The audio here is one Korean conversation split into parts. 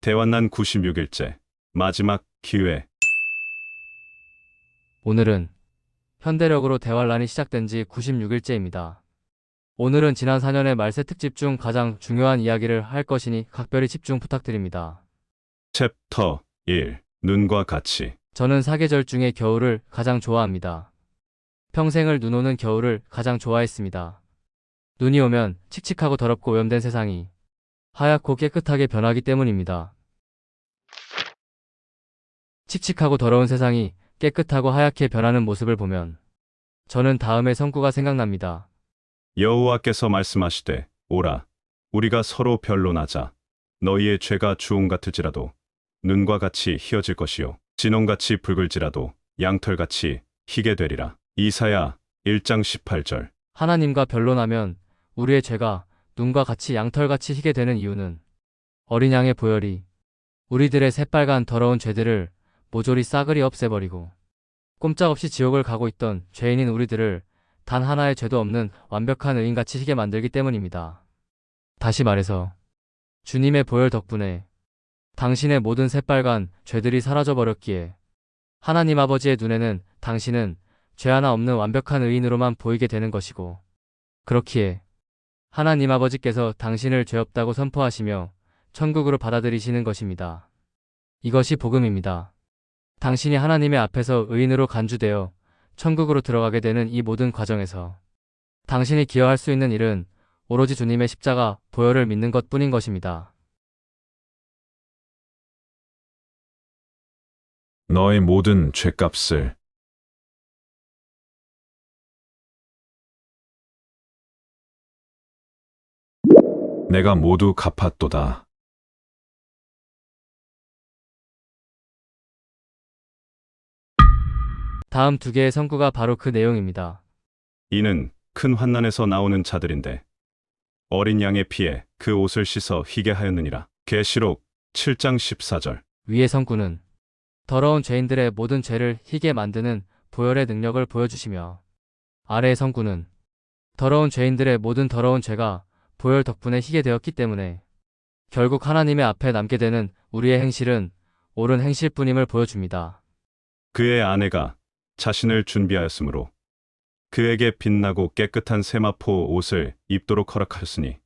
대환난 96일째 마지막 기회. 오늘은 현대력으로 대환란이 시작된 지 96일째입니다. 오늘은 지난 4년의 말세 특집 중 가장 중요한 이야기를 할 것이니 각별히 집중 부탁드립니다. 챕터 1. 눈과 같이. 저는 사계절 중에 겨울을 가장 좋아합니다. 평생을 눈 오는 겨울을 가장 좋아했습니다. 눈이 오면 칙칙하고 더럽고 오염된 세상이 하얗고 깨끗하게 변하기 때문입니다. 칙칙하고 더러운 세상이 깨끗하고 하얗게 변하는 모습을 보면 저는 다음의 성구가 생각납니다. 여호와께서 말씀하시되 오라 우리가 서로 변론하자. 너희의 죄가 주홍 같을지라도 눈과 같이 희어질 것이요 진홍같이 붉을지라도 양털같이 희게 되리라. 이사야 1장 18절. 하나님과 변론하면 우리의 죄가 눈과 같이 양털같이 희게 되는 이유는 어린 양의 보혈이 우리들의 새빨간 더러운 죄들을 모조리 싸그리 없애버리고 꼼짝없이 지옥을 가고 있던 죄인인 우리들을 단 하나의 죄도 없는 완벽한 의인같이 희게 만들기 때문입니다. 다시 말해서 주님의 보혈 덕분에 당신의 모든 새빨간 죄들이 사라져버렸기에 하나님 아버지의 눈에는 당신은 죄 하나 없는 완벽한 의인으로만 보이게 되는 것이고, 그렇기에 하나님 아버지께서 당신을 죄 없다고 선포하시며 천국으로 받아들이시는 것입니다. 이것이 복음입니다. 당신이 하나님의 앞에서 의인으로 간주되어 천국으로 들어가게 되는 이 모든 과정에서 당신이 기여할 수 있는 일은 오로지 주님의 십자가 보혈을 믿는 것뿐인 것입니다. 너의 모든 죄값을 내가 모두 갚았도다. 다음 두 개의 성구가 바로 그 내용입니다. 이는 큰 환난에서 나오는 자들인데 어린 양의 피에 그 옷을 씻어 희게 하였느니라. 계시록 7장 14절. 위의 성구는 더러운 죄인들의 모든 죄를 희게 만드는 보혈의 능력을 보여주시며, 아래의 성구는 더러운 죄인들의 모든 더러운 죄가 보혈 덕분에 희게 되었기 때문에 결국 하나님의 앞에 남게 되는 우리의 행실은 옳은 행실뿐임을 보여줍니다. 그의 아내가 자신을 준비하였으므로 그에게 빛나고 깨끗한 세마포 옷을 입도록 허락하였으니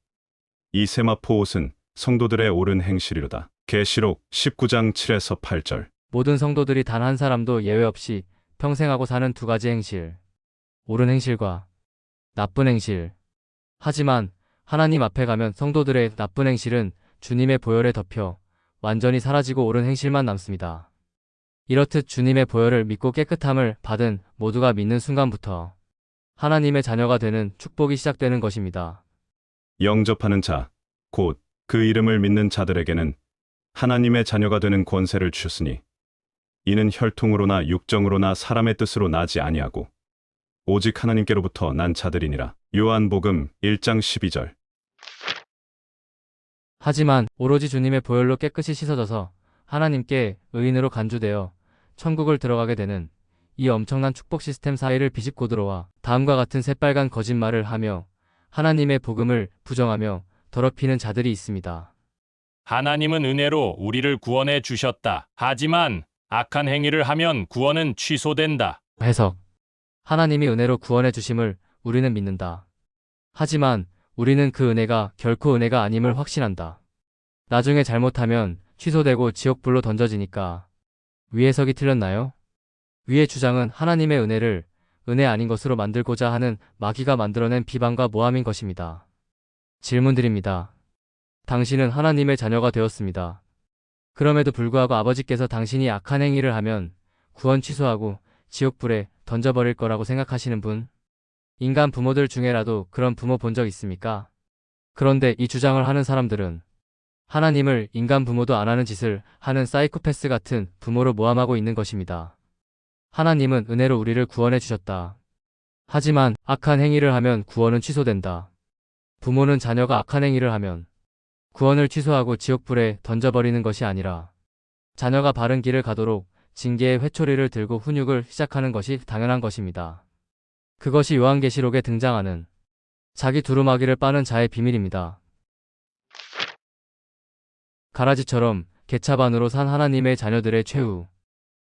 이 세마포 옷은 성도들의 옳은 행실이로다. 계시록 19장 7에서 8절. 모든 성도들이 단 한 사람도 예외 없이 평생 하고 사는 두 가지 행실, 옳은 행실과 나쁜 행실. 하지만 하나님 앞에 가면 성도들의 나쁜 행실은 주님의 보혈에 덮여 완전히 사라지고 옳은 행실만 남습니다. 이렇듯 주님의 보혈을 믿고 깨끗함을 받은 모두가 믿는 순간부터 하나님의 자녀가 되는 축복이 시작되는 것입니다. 영접하는 자, 곧 그 이름을 믿는 자들에게는 하나님의 자녀가 되는 권세를 주셨으니 이는 혈통으로나 육정으로나 사람의 뜻으로 나지 아니하고 오직 하나님께로부터 난 자들이니라. 요한복음 1장 12절. 하지만 오로지 주님의 보혈로 깨끗이 씻어져서 하나님께 의인으로 간주되어 천국을 들어가게 되는 이 엄청난 축복 시스템 사이를 비집고 들어와 다음과 같은 새빨간 거짓말을 하며 하나님의 복음을 부정하며 더럽히는 자들이 있습니다. 하나님은 은혜로 우리를 구원해 주셨다. 하지만 악한 행위를 하면 구원은 취소된다. 해석. 하나님이 은혜로 구원해 주심을 우리는 믿는다. 하지만 우리는 그 은혜가 결코 은혜가 아님을 확신한다. 나중에 잘못하면 취소되고 지옥불로 던져지니까 위 해석이 틀렸나요? 위의 주장은 하나님의 은혜를 은혜 아닌 것으로 만들고자 하는 마귀가 만들어낸 비방과 모함인 것입니다. 질문 드립니다. 당신은 하나님의 자녀가 되었습니다. 그럼에도 불구하고 아버지께서 당신이 악한 행위를 하면 구원 취소하고 지옥불에 던져버릴 거라고 생각하시는 분? 인간 부모들 중에라도 그런 부모 본 적 있습니까? 그런데 이 주장을 하는 사람들은 하나님을 인간 부모도 안 하는 짓을 하는 사이코패스 같은 부모로 모함하고 있는 것입니다. 하나님은 은혜로 우리를 구원해 주셨다. 하지만 악한 행위를 하면 구원은 취소된다. 부모는 자녀가 악한 행위를 하면 구원을 취소하고 지옥불에 던져버리는 것이 아니라 자녀가 바른 길을 가도록 징계의 회초리를 들고 훈육을 시작하는 것이 당연한 것입니다. 그것이 요한계시록에 등장하는 자기 두루마기를 빠는 자의 비밀입니다. 가라지처럼 개차반으로 산 하나님의 자녀들의 최후.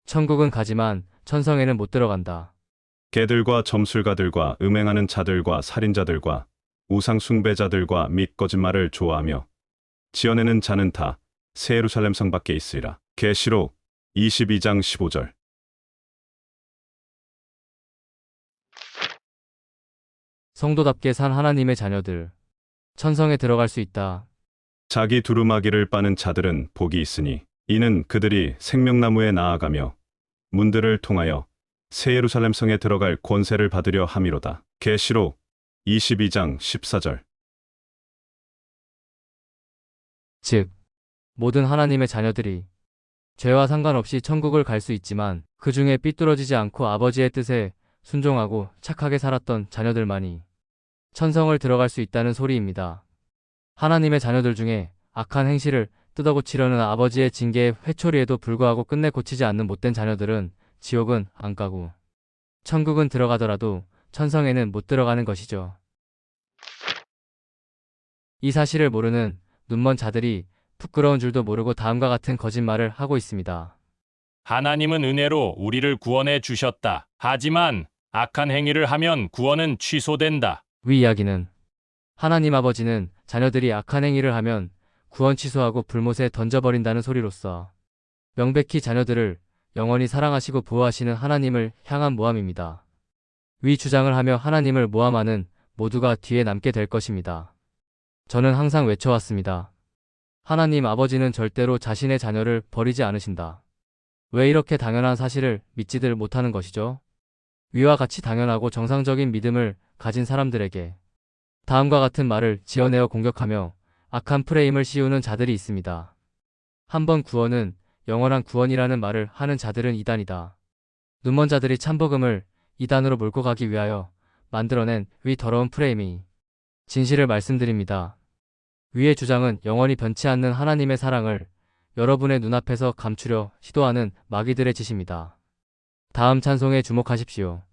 천국은 가지만 천성에는 못 들어간다. 개들과 점술가들과 음행하는 자들과 살인자들과 우상 숭배자들과 및 거짓말을 좋아하며 지어내는 자는 다 새 예루살렘 성 밖에 있으리라. 계시록 22장 15절. 성도답게 산 하나님의 자녀들. 천성에 들어갈 수 있다. 자기 두루마기를 빠는 자들은 복이 있으니 이는 그들이 생명나무에 나아가며 문들을 통하여 새 예루살렘 성에 들어갈 권세를 받으려 함이로다. 계시록 22장 14절. 즉, 모든 하나님의 자녀들이 죄와 상관없이 천국을 갈 수 있지만 그 중에 삐뚤어지지 않고 아버지의 뜻에 순종하고 착하게 살았던 자녀들만이 천성을 들어갈 수 있다는 소리입니다. 하나님의 자녀들 중에 악한 행실을 뜯어고치려는 아버지의 징계의 회초리에도 불구하고 끝내 고치지 않는 못된 자녀들은 지옥은 안 가고 천국은 들어가더라도 천성에는 못 들어가는 것이죠. 이 사실을 모르는 눈먼 자들이 부끄러운 줄도 모르고 다음과 같은 거짓말을 하고 있습니다. 하나님은 은혜로 우리를 구원해 주셨다. 하지만 악한 행위를 하면 구원은 취소된다. 위 이야기는 하나님 아버지는 자녀들이 악한 행위를 하면 구원 취소하고 불못에 던져버린다는 소리로서 명백히 자녀들을 영원히 사랑하시고 보호하시는 하나님을 향한 모함입니다. 위 주장을 하며 하나님을 모함하는 모두가 뒤에 남게 될 것입니다. 저는 항상 외쳐왔습니다. 하나님 아버지는 절대로 자신의 자녀를 버리지 않으신다. 왜 이렇게 당연한 사실을 믿지들 못하는 것이죠? 위와 같이 당연하고 정상적인 믿음을 가진 사람들에게 다음과 같은 말을 지어내어 공격하며 악한 프레임을 씌우는 자들이 있습니다. 한 번 구원은 영원한 구원이라는 말을 하는 자들은 이단이다. 눈먼 자들이 참복음을 이단으로 몰고 가기 위하여 만들어낸 위 더러운 프레임이 진실을 말씀드립니다. 위의 주장은 영원히 변치 않는 하나님의 사랑을 여러분의 눈앞에서 감추려 시도하는 마귀들의 짓입니다. 다음 찬송에 주목하십시오.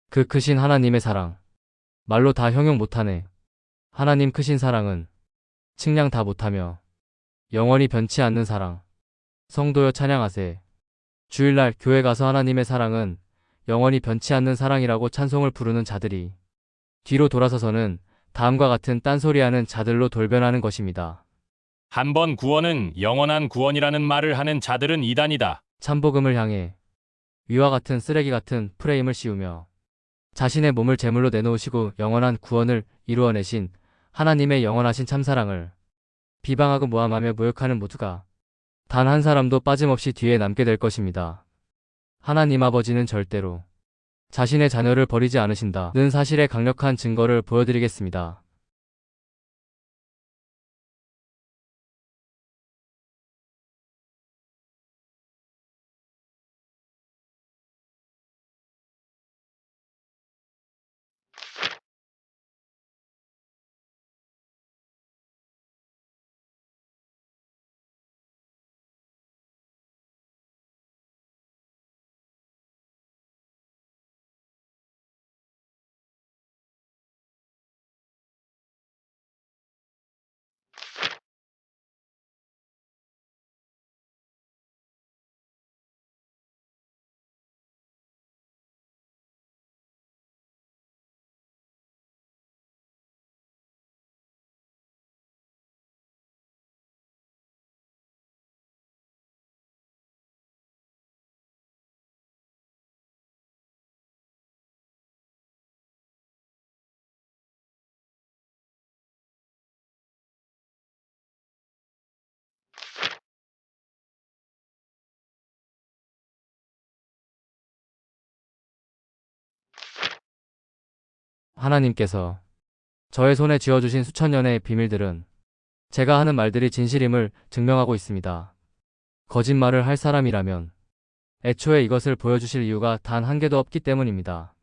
그 크신 하나님의 사랑. 말로 다 형용 못하네. 하나님 크신 사랑은 측량 다 못하며 영원히 변치 않는 사랑. 성도여 찬양하세. 주일날 교회 가서 하나님의 사랑은 영원히 변치 않는 사랑이라고 찬송을 부르는 자들이 뒤로 돌아서서는 다음과 같은 딴소리하는 자들로 돌변하는 것입니다. 한 번 구원은 영원한 구원이라는 말을 하는 자들은 이단이다. 참복음을 향해 위와 같은 쓰레기 같은 프레임을 씌우며 자신의 몸을 제물로 내놓으시고 영원한 구원을 이루어내신 하나님의 영원하신 참사랑을 비방하고 모함하며 모욕하는 모두가 단 한 사람도 빠짐없이 뒤에 남게 될 것입니다. 하나님 아버지는 절대로 자신의 자녀를 버리지 않으신다는 사실의 강력한 증거를 보여드리겠습니다. 하나님께서 저의 손에 쥐어주신 수천 년의 비밀들은 제가 하는 말들이 진실임을 증명하고 있습니다. 거짓말을 할 사람이라면 애초에 이것을 보여주실 이유가 단 한 개도 없기 때문입니다.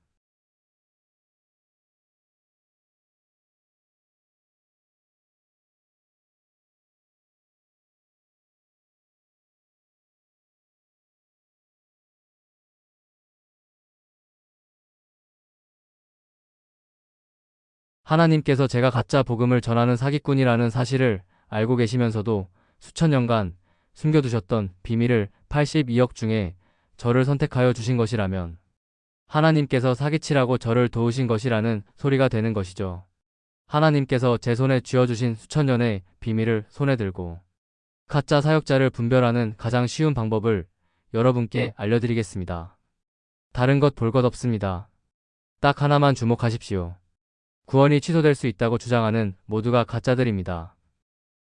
하나님께서 제가 가짜 복음을 전하는 사기꾼이라는 사실을 알고 계시면서도 수천 년간 숨겨두셨던 비밀을 82억 중에 저를 선택하여 주신 것이라면 하나님께서 사기치라고 저를 도우신 것이라는 소리가 되는 것이죠. 하나님께서 제 손에 쥐어주신 수천 년의 비밀을 손에 들고 가짜 사역자를 분별하는 가장 쉬운 방법을 여러분께 알려드리겠습니다. 다른 것 볼 것 없습니다. 딱 하나만 주목하십시오. 구원이 취소될 수 있다고 주장하는 모두가 가짜들입니다.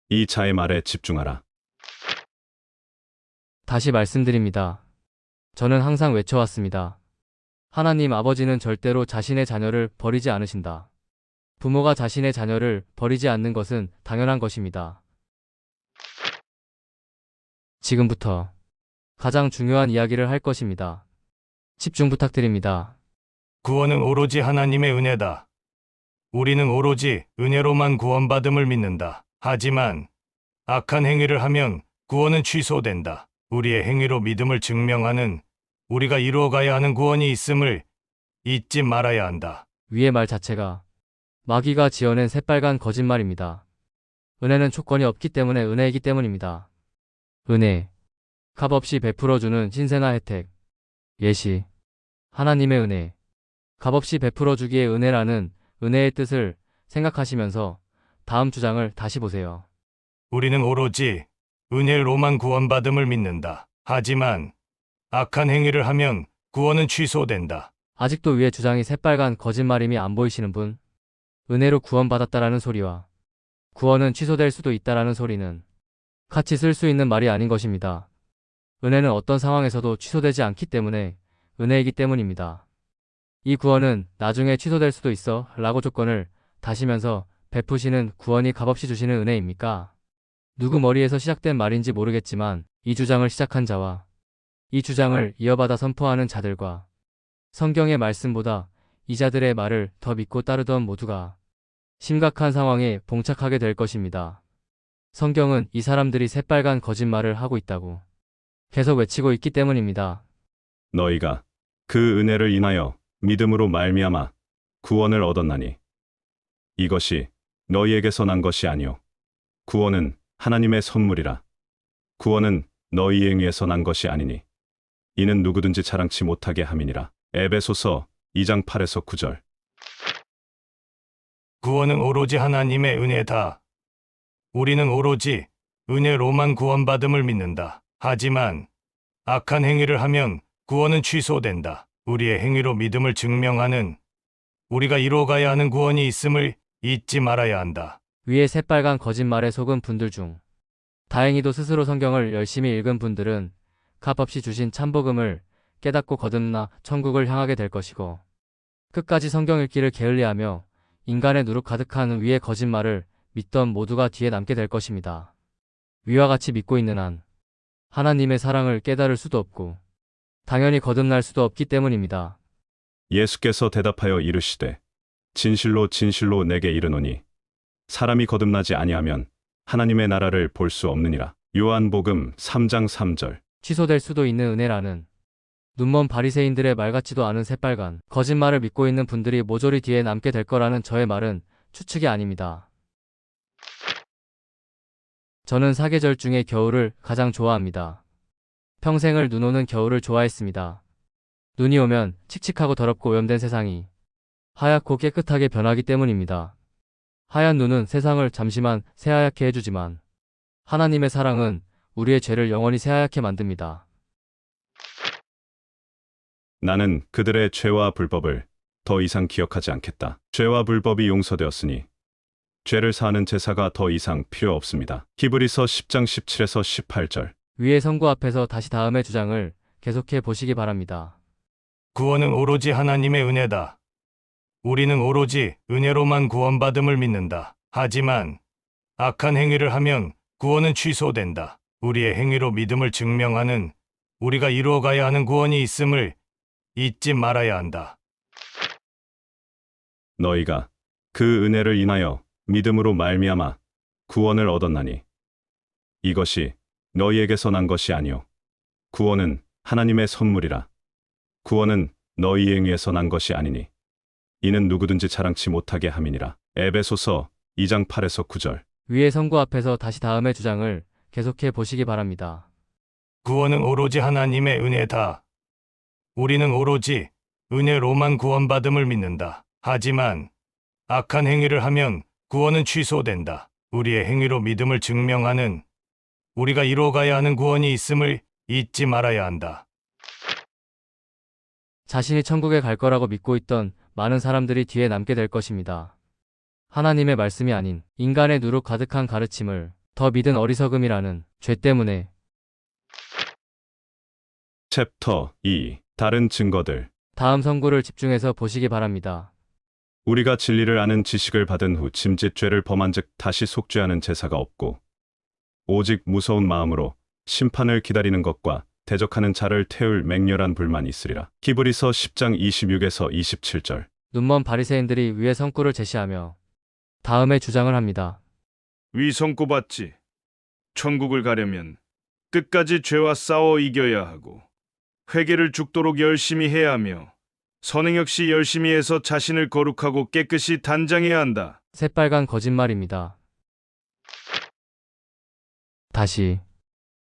이 자의 말에 집중하라. 다시 말씀드립니다. 저는 항상 외쳐왔습니다. 하나님 아버지는 절대로 자신의 자녀를 버리지 않으신다. 부모가 자신의 자녀를 버리지 않는 것은 당연한 것입니다. 지금부터 가장 중요한 이야기를 할 것입니다. 집중 부탁드립니다. 구원은 오로지 하나님의 은혜다. 우리는 오로지 은혜로만 구원받음을 믿는다. 하지만 악한 행위를 하면 구원은 취소된다. 우리의 행위로 믿음을 증명하는 우리가 이루어가야 하는 구원이 있음을 잊지 말아야 한다. 위의 말 자체가 마귀가 지어낸 새빨간 거짓말입니다. 은혜는 조건이 없기 때문에 은혜이기 때문입니다. 은혜, 값없이 베풀어주는 신세나 혜택, 예시, 하나님의 은혜, 값없이 베풀어주기의 은혜라는 은혜의 뜻을 생각하시면서 다음 주장을 다시 보세요. 우리는 오로지 은혜로만 구원받음을 믿는다. 하지만 악한 행위를 하면 구원은 취소된다. 아직도 위의 주장이 새빨간 거짓말임이 안 보이시는 분? 은혜로 구원받았다라는 소리와 구원은 취소될 수도 있다라는 소리는 같이 쓸 수 있는 말이 아닌 것입니다. 은혜는 어떤 상황에서도 취소되지 않기 때문에 은혜이기 때문입니다. 이 구원은 나중에 취소될 수도 있어 라고 조건을 다시면서 베푸시는 구원이 값없이 주시는 은혜입니까? 누구 머리에서 시작된 말인지 모르겠지만 이 주장을 시작한 자와 이 주장을 이어받아 선포하는 자들과 성경의 말씀보다 이 자들의 말을 더 믿고 따르던 모두가 심각한 상황에 봉착하게 될 것입니다. 성경은 이 사람들이 새빨간 거짓말을 하고 있다고 계속 외치고 있기 때문입니다. 너희가 그 은혜를 인하여 믿음으로 말미암아 구원을 얻었나니 이것이 너희에게서 난 것이 아니요 구원은 하나님의 선물이라. 구원은 너희 행위에서 난 것이 아니니 이는 누구든지 자랑치 못하게 함이니라. 에베소서 2장 8에서 9절. 구원은 오로지 하나님의 은혜다. 우리는 오로지 은혜로만 구원받음을 믿는다. 하지만 악한 행위를 하면 구원은 취소된다. 우리의 행위로 믿음을 증명하는 우리가 이루어가야 하는 구원이 있음을 잊지 말아야 한다. 위에 새빨간 거짓말에 속은 분들 중 다행히도 스스로 성경을 열심히 읽은 분들은 값없이 주신 참복음을 깨닫고 거듭나 천국을 향하게 될 것이고 끝까지 성경 읽기를 게을리하며 인간의 누룩 가득한 위의 거짓말을 믿던 모두가 뒤에 남게 될 것입니다. 위와 같이 믿고 있는 한 하나님의 사랑을 깨달을 수도 없고 당연히 거듭날 수도 없기 때문입니다. 예수께서 대답하여 이르시되 진실로 진실로 내게 이르노니 사람이 거듭나지 아니하면 하나님의 나라를 볼 수 없느니라. 요한복음 3장 3절. 취소될 수도 있는 은혜라는 눈먼 바리새인들의 말 같지도 않은 새빨간 거짓말을 믿고 있는 분들이 모조리 뒤에 남게 될 거라는 저의 말은 추측이 아닙니다. 저는 사계절 중에 겨울을 가장 좋아합니다. 평생을 눈 오는 겨울을 좋아했습니다. 눈이 오면 칙칙하고 더럽고 오염된 세상이 하얗고 깨끗하게 변하기 때문입니다. 하얀 눈은 세상을 잠시만 새하얗게 해주지만 하나님의 사랑은 우리의 죄를 영원히 새하얗게 만듭니다. 나는 그들의 죄와 불법을 더 이상 기억하지 않겠다. 죄와 불법이 용서되었으니 죄를 사하는 제사가 더 이상 필요 없습니다. 히브리서 10장 17에서 18절. 위의 선고 앞에서 다시 다음의 주장을 계속해 보시기 바랍니다. 구원은 오로지 하나님의 은혜다. 우리는 오로지 은혜로만 구원받음을 믿는다. 하지만 악한 행위를 하면 구원은 취소된다. 우리의 행위로 믿음을 증명하는 우리가 이루어가야 하는 구원이 있음을 잊지 말아야 한다. 너희가 그 은혜를 인하여 믿음으로 말미암아 구원을 얻었나니 이것이 너희에게서 난 것이 아니요 구원은 하나님의 선물이라. 구원은 너희 행위에서 난 것이 아니니 이는 누구든지 자랑치 못하게 함이니라. 에베소서 2장 8에서 9절. 위의 선고 앞에서 다시 다음의 주장을 계속해 보시기 바랍니다. 구원은 오로지 하나님의 은혜다. 우리는 오로지 은혜로만 구원받음을 믿는다. 하지만 악한 행위를 하면 구원은 취소된다. 우리의 행위로 믿음을 증명하는 우리가 이루어가야 하는 구원이 있음을 잊지 말아야 한다. 자신이 천국에 갈 거라고 믿고 있던 많은 사람들이 뒤에 남게 될 것입니다. 하나님의 말씀이 아닌 인간의 누룩 가득한 가르침을 더 믿은 어리석음이라는 죄 때문에. 챕터 2. 다른 증거들. 다음 선구를 집중해서 보시기 바랍니다. 우리가 진리를 아는 지식을 받은 후 짐짓죄를 범한즉 다시 속죄하는 제사가 없고 오직 무서운 마음으로 심판을 기다리는 것과 대적하는 자를 태울 맹렬한 불만이 있으리라. 히브리서 10장 26에서 27절. 눈먼 바리새인들이 위에 선구를 제시하며 다음에 주장을 합니다. 위 선고받지. 천국을 가려면 끝까지 죄와 싸워 이겨야 하고 회개를 죽도록 열심히 해야 하며 선행 역시 열심히 해서 자신을 거룩하고 깨끗이 단장해야 한다. 새빨간 거짓말입니다. 다시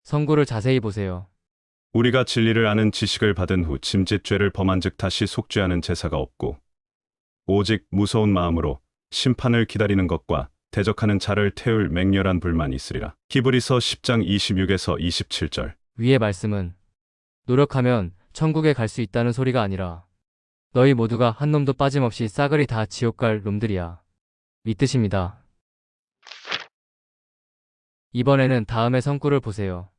선구를 자세히 보세요. 우리가 진리를 아는 지식을 받은 후 짐짓죄를 범한즉 다시 속죄하는 제사가 없고 오직 무서운 마음으로 심판을 기다리는 것과 대적하는 자를 태울 맹렬한 불만이 있으리라. 히브리서 10장 26에서 27절. 위의 말씀은 노력하면 천국에 갈 수 있다는 소리가 아니라 너희 모두가 한 놈도 빠짐없이 싸그리 다 지옥 갈 놈들이야. 이 뜻입니다. 이번에는 다음의 선구를 보세요.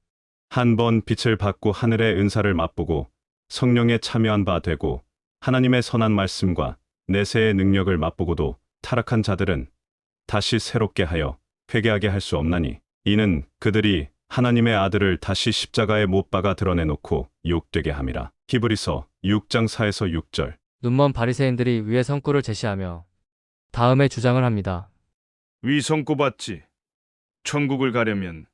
한 번 빛을 받고 하늘의 은사를 맛보고 성령에 참여한 바 되고 하나님의 선한 말씀과 내세의 능력을 맛보고도 타락한 자들은 다시 새롭게 하여 회개하게 할 수 없나니 이는 그들이 하나님의 아들을 다시 십자가에 못 박아 드러내놓고 욕되게 함이라. 히브리서 6장 4에서 6절. 눈먼 바리새인들이 위에 선구를 제시하며 다음에 주장을 합니다. 위 선고받지. 천국을 가려면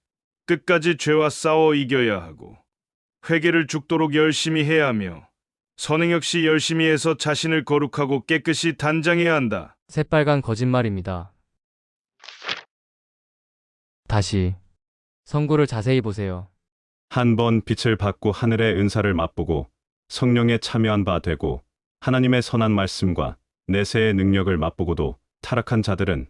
끝까지 죄와 싸워 이겨야 하고 회개를 죽도록 열심히 해야 하며 선행 역시 열심히 해서 자신을 거룩하고 깨끗이 단장해야 한다. 새빨간 거짓말입니다. 다시 선구를 자세히 보세요. 한 번 빛을 받고 하늘의 은사를 맛보고 성령에 참여한 바 되고 하나님의 선한 말씀과 내세의 능력을 맛보고도 타락한 자들은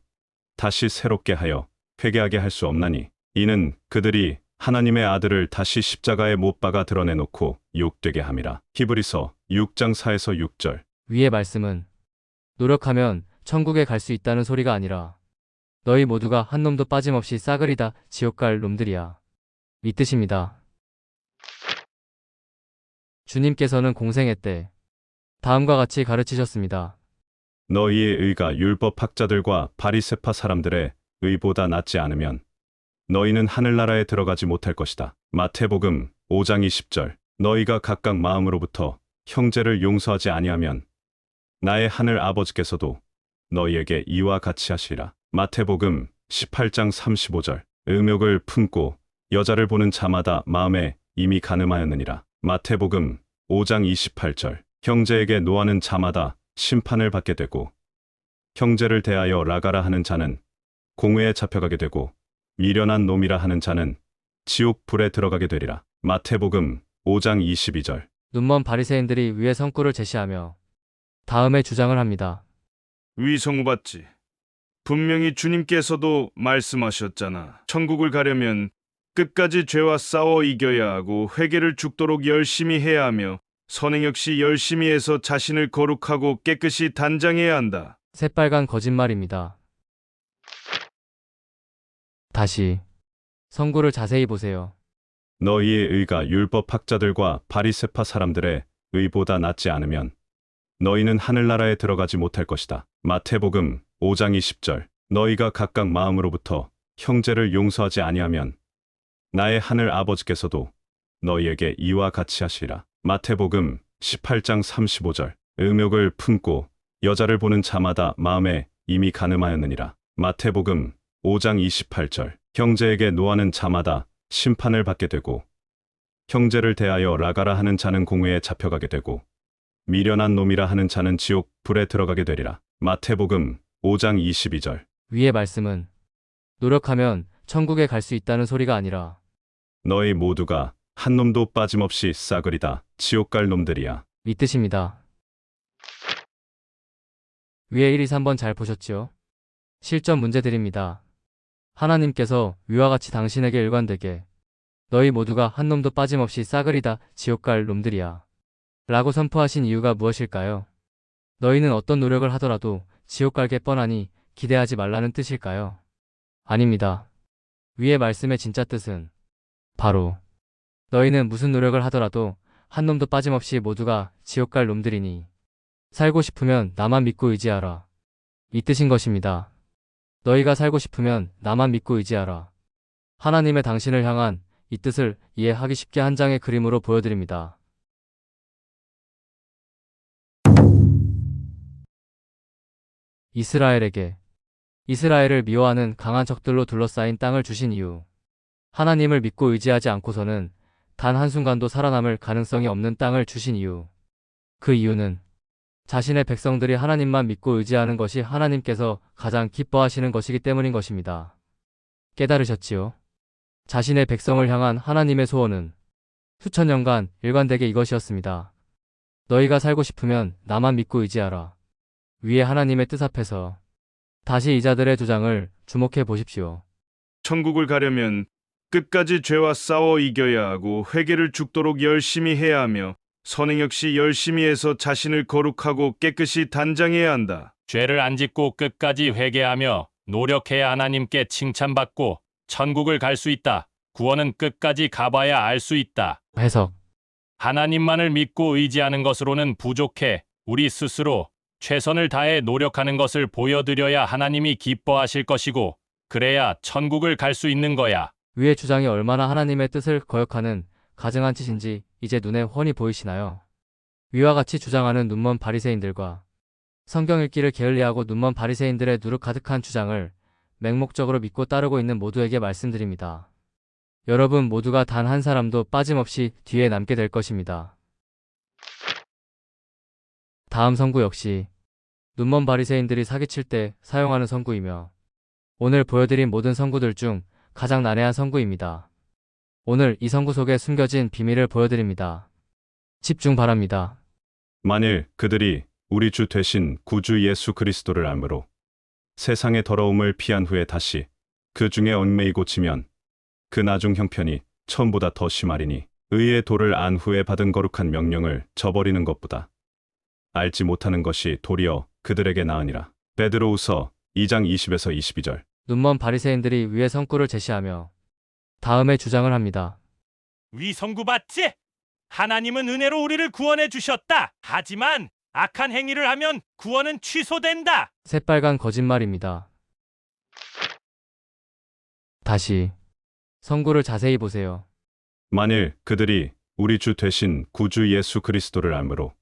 다시 새롭게 하여 회개하게 할 수 없나니 이는 그들이 하나님의 아들을 다시 십자가에 못 박아 드러내놓고 욕되게 함이라. 히브리서 6장 4에서 6절. 위의 말씀은 노력하면 천국에 갈 수 있다는 소리가 아니라 너희 모두가 한 놈도 빠짐없이 싸그리 다 지옥 갈 놈들이야. 이 뜻입니다. 주님께서는 공생애 때 다음과 같이 가르치셨습니다. 너희의 의가 율법학자들과 바리새파 사람들의 의보다 낫지 않으면 너희는 하늘나라에 들어가지 못할 것이다. 마태복음 5장 20절. 너희가 각각 마음으로부터 형제를 용서하지 아니하면 나의 하늘 아버지께서도 너희에게 이와 같이 하시리라. 마태복음 18장 35절. 음욕을 품고 여자를 보는 자마다 마음에 이미 간음하였느니라. 마태복음 5장 28절. 형제에게 노하는 자마다 심판을 받게 되고 형제를 대하여 라가라 하는 자는 공회에 잡혀가게 되고 미련한 놈이라 하는 자는 지옥 불에 들어가게 되리라. 마태복음 5장 22절. 눈먼 바리새인들이 위에 선구를 제시하며 다음에 주장을 합니다. 위 선고받지. 분명히 주님께서도 말씀하셨잖아. 천국을 가려면 끝까지 죄와 싸워 이겨야 하고 회개를 죽도록 열심히 해야 하며 선행 역시 열심히 해서 자신을 거룩하고 깨끗이 단장해야 한다. 새빨간 거짓말입니다. 다시 선구를 자세히 보세요. 너희의 의가 율법학자들과 바리새파 사람들의 의보다 낫지 않으면 너희는 하늘나라에 들어가지 못할 것이다. 마태복음 5장 20절. 너희가 각각 마음으로부터 형제를 용서하지 아니하면 나의 하늘 아버지께서도 너희에게 이와 같이 하시리라. 마태복음 18장 35절. 음욕을 품고 여자를 보는 자마다 마음에 이미 간음하였느니라. 마태복음 5장 28절. 형제에게 노하는 자마다 심판을 받게 되고 형제를 대하여 라가라 하는 자는 공회에 잡혀가게 되고 미련한 놈이라 하는 자는 지옥 불에 들어가게 되리라. 마태복음 5장 22절. 위의 말씀은 노력하면 천국에 갈 수 있다는 소리가 아니라 너희 모두가 한 놈도 빠짐없이 싸그리다 지옥 갈 놈들이야. 이 뜻입니다. 위에 1, 2, 3번 잘 보셨지요? 실전 문제들입니다. 하나님께서 위와 같이 당신에게 일관되게 너희 모두가 한 놈도 빠짐없이 싸그리다 지옥 갈 놈들이야 라고 선포하신 이유가 무엇일까요? 너희는 어떤 노력을 하더라도 지옥 갈 게 뻔하니 기대하지 말라는 뜻일까요? 아닙니다. 위의 말씀의 진짜 뜻은 바로 너희는 무슨 노력을 하더라도 한 놈도 빠짐없이 모두가 지옥 갈 놈들이니 살고 싶으면 나만 믿고 의지하라. 이 뜻인 것입니다. 너희가 살고 싶으면 나만 믿고 의지하라. 하나님의 당신을 향한 이 뜻을 이해하기 쉽게 한 장의 그림으로 보여드립니다. 이스라엘을 미워하는 강한 적들로 둘러싸인 땅을 주신 이유. 하나님을 믿고 의지하지 않고서는 단 한순간도 살아남을 가능성이 없는 땅을 주신 이유. 그 이유는 자신의 백성들이 하나님만 믿고 의지하는 것이 하나님께서 가장 기뻐하시는 것이기 때문인 것입니다. 깨달으셨지요? 자신의 백성을 향한 하나님의 소원은 수천 년간 일관되게 이것이었습니다. 너희가 살고 싶으면 나만 믿고 의지하라. 위에 하나님의 뜻 앞에서 다시 이자들의 주장을 주목해 보십시오. 천국을 가려면 끝까지 죄와 싸워 이겨야 하고 회개를 죽도록 열심히 해야 하며 선행 역시 열심히 해서 자신을 거룩하고 깨끗이 단장해야 한다. 죄를 안 짓고 끝까지 회개하며 노력해야 하나님께 칭찬받고 천국을 갈 수 있다. 구원은 끝까지 가봐야 알 수 있다. 해석. 하나님만을 믿고 의지하는 것으로는 부족해. 우리 스스로 최선을 다해 노력하는 것을 보여드려야 하나님이 기뻐하실 것이고 그래야 천국을 갈 수 있는 거야. 위의 주장이 얼마나 하나님의 뜻을 거역하는 가증한 짓인지 이제 눈에 훤히 보이시나요? 위와 같이 주장하는 눈먼 바리새인들과 성경 읽기를 게을리하고 눈먼 바리새인들의 누룩 가득한 주장을 맹목적으로 믿고 따르고 있는 모두에게 말씀드립니다. 여러분 모두가 단 한 사람도 빠짐없이 뒤에 남게 될 것입니다. 다음 선구 역시 눈먼 바리새인들이 사기칠 때 사용하는 선구이며 오늘 보여드린 모든 선구들 중 가장 난해한 선구입니다. 오늘 이 선구 속에 숨겨진 비밀을 보여드립니다. 집중 바랍니다. 만일 그들이 우리 주 되신 구주 예수 그리스도를 알므로 세상의 더러움을 피한 후에 다시 그 중에 얽매이고 지면 그 나중 형편이 처음보다 더 심하리니 의의 도를 안 후에 받은 거룩한 명령을 저버리는 것보다 알지 못하는 것이 도리어 그들에게 나으니라. 베드로후서 2장 20에서 22절. 눈먼 바리새인들이 위의 선구를 제시하며 다음의 주장을 합니다. 위 선구 받지? 하나님은 은혜로 우리를 구원해 주셨다. 하지만 악한 행위를 하면 구원은 취소된다. 새빨간 거짓말입니다. 다시 선구를 자세히 보세요. 만일 그들이 우리 주 되신 구주 예수 그리스도를 알므로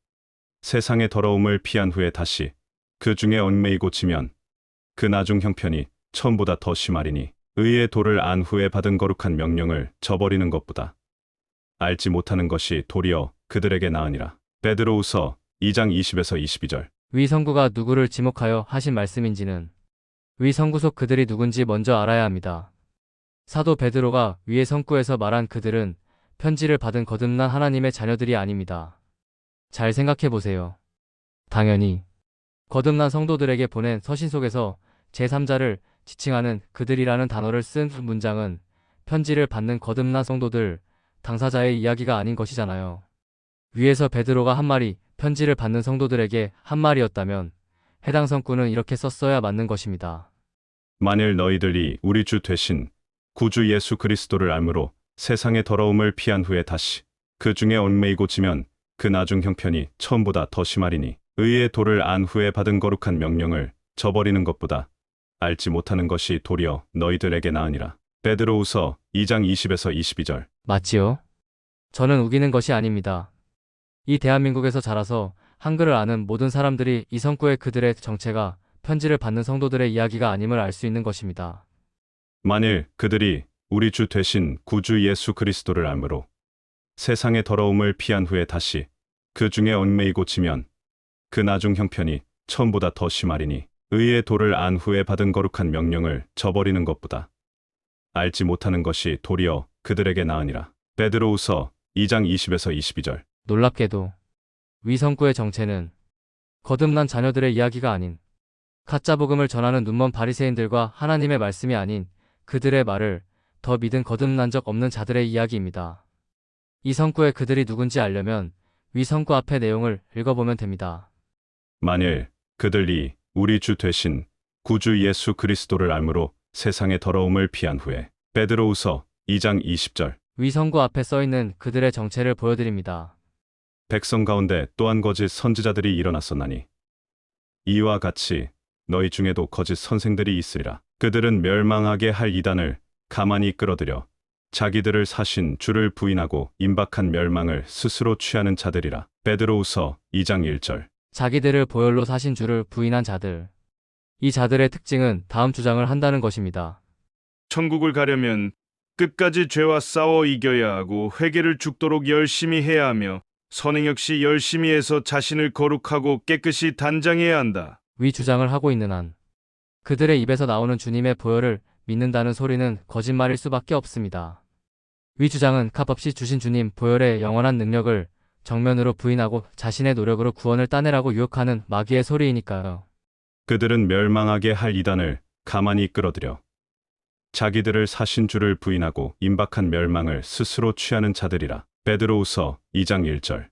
세상의 더러움을 피한 후에 다시 그 중에 얽매이고 지면 그 나중 형편이 처음보다 더 심하리니 의의 도를 안 후에 받은 거룩한 명령을 저버리는 것보다 알지 못하는 것이 도리어 그들에게 나으니라. 베드로후서 2장 20에서 22절. 위 선구가 누구를 지목하여 하신 말씀인지는 위 선구 속 그들이 누군지 먼저 알아야 합니다. 사도 베드로가 위의 선구에서 말한 그들은 편지를 받은 거듭난 하나님의 자녀들이 아닙니다. 잘 생각해 보세요. 당연히 거듭난 성도들에게 보낸 서신 속에서 제3자를 지칭하는 그들이라는 단어를 쓴 문장은 편지를 받는 거듭난 성도들, 당사자의 이야기가 아닌 것이잖아요. 위에서 베드로가 한 말이 편지를 받는 성도들에게 한 말이었다면 해당 성구는 이렇게 썼어야 맞는 것입니다. 만일 너희들이 우리 주 되신 구주 예수 그리스도를 알므로 세상의 더러움을 피한 후에 다시 그 중에 얽매이고 지면 그 나중 형편이 처음보다 더 심하리니 의의 도를 안 후에 받은 거룩한 명령을 저버리는 것보다 알지 못하는 것이 도리어 너희들에게 나으니라. 베드로후서 2장 20에서 22절. 맞지요? 저는 우기는 것이 아닙니다. 이 대한민국에서 자라서 한글을 아는 모든 사람들이 이 선구의 그들의 정체가 편지를 받는 성도들의 이야기가 아님을 알 수 있는 것입니다. 만일 그들이 우리 주 되신 구주 예수 그리스도를 알므로 세상의 더러움을 피한 후에 다시 그 중에 얽매이고 지면 그 나중 형편이 처음보다 더 심하리니 의의 도를 안 후에 받은 거룩한 명령을 저버리는 것보다 알지 못하는 것이 도리어 그들에게 나으니라. 베드로후서 2장 20에서 22절. 놀랍게도 위성구의 정체는 거듭난 자녀들의 이야기가 아닌 가짜 복음을 전하는 눈먼 바리새인들과 하나님의 말씀이 아닌 그들의 말을 더 믿은 거듭난 적 없는 자들의 이야기입니다. 이 성구의 그들이 누군지 알려면 위 성구 앞의 내용을 읽어보면 됩니다. 만일 그들이 우리 주 되신 구주 예수 그리스도를 알므로 세상의 더러움을 피한 후에. 베드로후서 2장 20절. 위 성구 앞에 써있는 그들의 정체를 보여드립니다. 백성 가운데 또한 거짓 선지자들이 일어났었나니 이와 같이 너희 중에도 거짓 선생들이 있으리라. 그들은 멸망하게 할 이단을 가만히 끌어들여 자기들을 사신 주를 부인하고 임박한 멸망을 스스로 취하는 자들이라. 베드로후서 2장 1절. 자기들을 보혈로 사신 주를 부인한 자들. 이 자들의 특징은 다음 주장을 한다는 것입니다. 천국을 가려면 끝까지 죄와 싸워 이겨야 하고 회개를 죽도록 열심히 해야 하며 선행 역시 열심히 해서 자신을 거룩하고 깨끗이 단장해야 한다. 위 주장을 하고 있는 한 그들의 입에서 나오는 주님의 보혈을 믿는다는 소리는 거짓말일 수밖에 없습니다. 위 주장은 값없이 주신 주님 보혈의 영원한 능력을 정면으로 부인하고 자신의 노력으로 구원을 따내라고 유혹하는 마귀의 소리이니까요. 그들은 멸망하게 할 이단을 가만히 끌어들여 자기들을 사신 주를 부인하고 임박한 멸망을 스스로 취하는 자들이라. 베드로후서 2장 1절.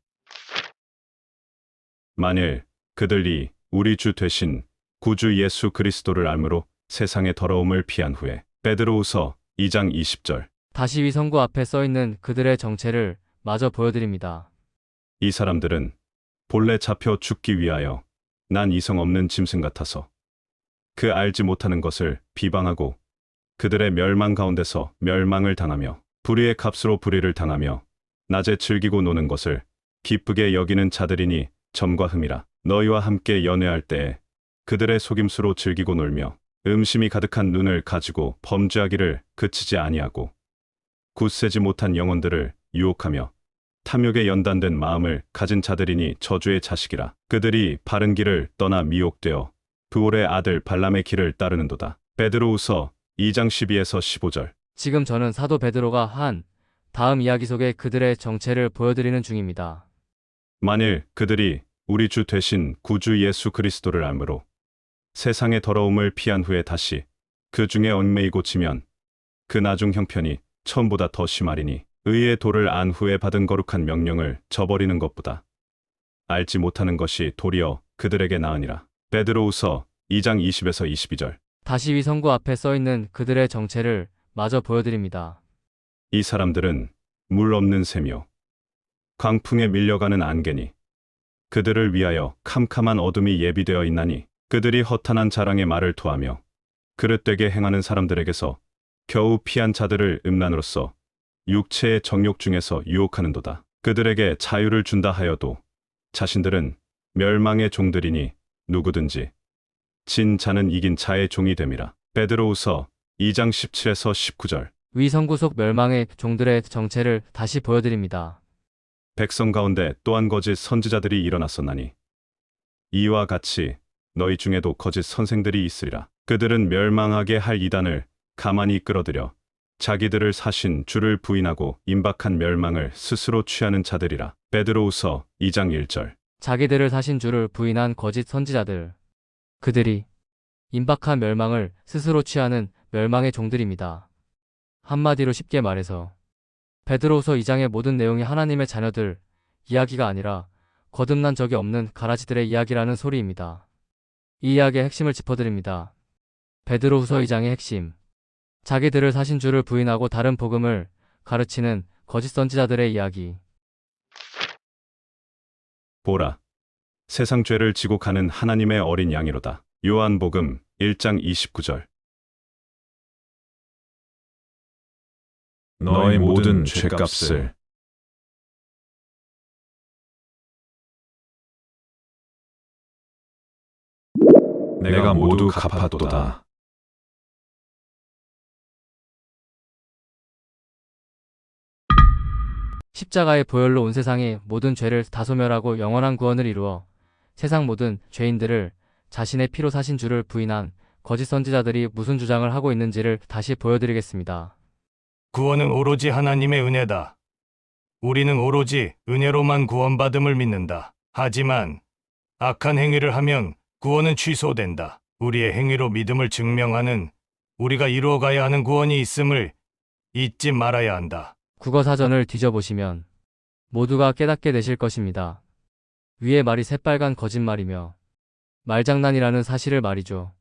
만일 그들이 우리 주 되신 구주 예수 그리스도를 알므로 세상의 더러움을 피한 후에. 베드로후서 2장 20절. 다시 위 성구 앞에 써있는 그들의 정체를 마저 보여드립니다. 이 사람들은 본래 잡혀 죽기 위하여 난 이성 없는 짐승 같아서 그 알지 못하는 것을 비방하고 그들의 멸망 가운데서 멸망을 당하며 불의의 값으로 불의를 당하며 낮에 즐기고 노는 것을 기쁘게 여기는 자들이니 점과 흠이라. 너희와 함께 연회할 때에 그들의 속임수로 즐기고 놀며 음심이 가득한 눈을 가지고 범죄하기를 그치지 아니하고 굳세지 못한 영혼들을 유혹하며 탐욕에 연단된 마음을 가진 자들이니 저주의 자식이라. 그들이 바른 길을 떠나 미혹되어 브올의 아들 발람의 길을 따르는도다. 베드로후서 2장 12에서 15절. 지금 저는 사도 베드로가 한 다음 이야기 속에 그들의 정체를 보여드리는 중입니다. 만일 그들이 우리 주 되신 구주 예수 그리스도를 알므로 세상의 더러움을 피한 후에 다시 그 중에 얽매이고 지면 그 나중 형편이 처음보다 더 심하리니 의의 도를 안 후에 받은 거룩한 명령을 저버리는 것보다 알지 못하는 것이 도리어 그들에게 나으니라. 베드로후서 2장 20에서 22절. 다시 위 성구 앞에 써있는 그들의 정체를 마저 보여드립니다. 이 사람들은 물 없는 샘이요 광풍에 밀려가는 안개니 그들을 위하여 캄캄한 어둠이 예비되어 있나니 그들이 허탄한 자랑의 말을 토하며 그릇되게 행하는 사람들에게서 겨우 피한 자들을 음란으로써 육체의 정욕 중에서 유혹하는도다. 그들에게 자유를 준다 하여도 자신들은 멸망의 종들이니 누구든지 진 자는 이긴 자의 종이 됨이라. 베드로후서 2장 17에서 19절. 위 성구 속 멸망의 종들의 정체를 다시 보여드립니다. 백성 가운데 또한 거짓 선지자들이 일어났었나니 이와 같이 너희 중에도 거짓 선생들이 있으리라. 그들은 멸망하게 할 이단을 가만히 끌어들여 자기들을 사신 주를 부인하고 임박한 멸망을 스스로 취하는 자들이라. 베드로후서 2장 1절. 자기들을 사신 주를 부인한 거짓 선지자들. 그들이 임박한 멸망을 스스로 취하는 멸망의 종들입니다. 한마디로 쉽게 말해서 베드로후서 2장의 모든 내용이 하나님의 자녀들 이야기가 아니라 거듭난 적이 없는 가라지들의 이야기라는 소리입니다. 이 이야기의 핵심을 짚어드립니다. 베드로후서 2장의 핵심. 자기들을 사신 주를 부인하고 다른 복음을 가르치는 거짓 선지자들의 이야기. 보라, 세상 죄를 지고 가는 하나님의 어린 양이로다. 요한복음 1장 29절. 너의 모든 죄값을 내가 모두 갚았도다. 십자가의 보혈로 온 세상의 모든 죄를 다 소멸하고 영원한 구원을 이루어 세상 모든 죄인들을 자신의 피로 사신 주를 부인한 거짓 선지자들이 무슨 주장을 하고 있는지를 다시 보여드리겠습니다. 구원은 오로지 하나님의 은혜다. 우리는 오로지 은혜로만 구원받음을 믿는다. 하지만 악한 행위를 하면 구원은 취소된다. 우리의 행위로 믿음을 증명하는 우리가 이루어가야 하는 구원이 있음을 잊지 말아야 한다. 국어사전을 뒤져보시면 모두가 깨닫게 되실 것입니다. 위의 말이 새빨간 거짓말이며 말장난이라는 사실을 말이죠.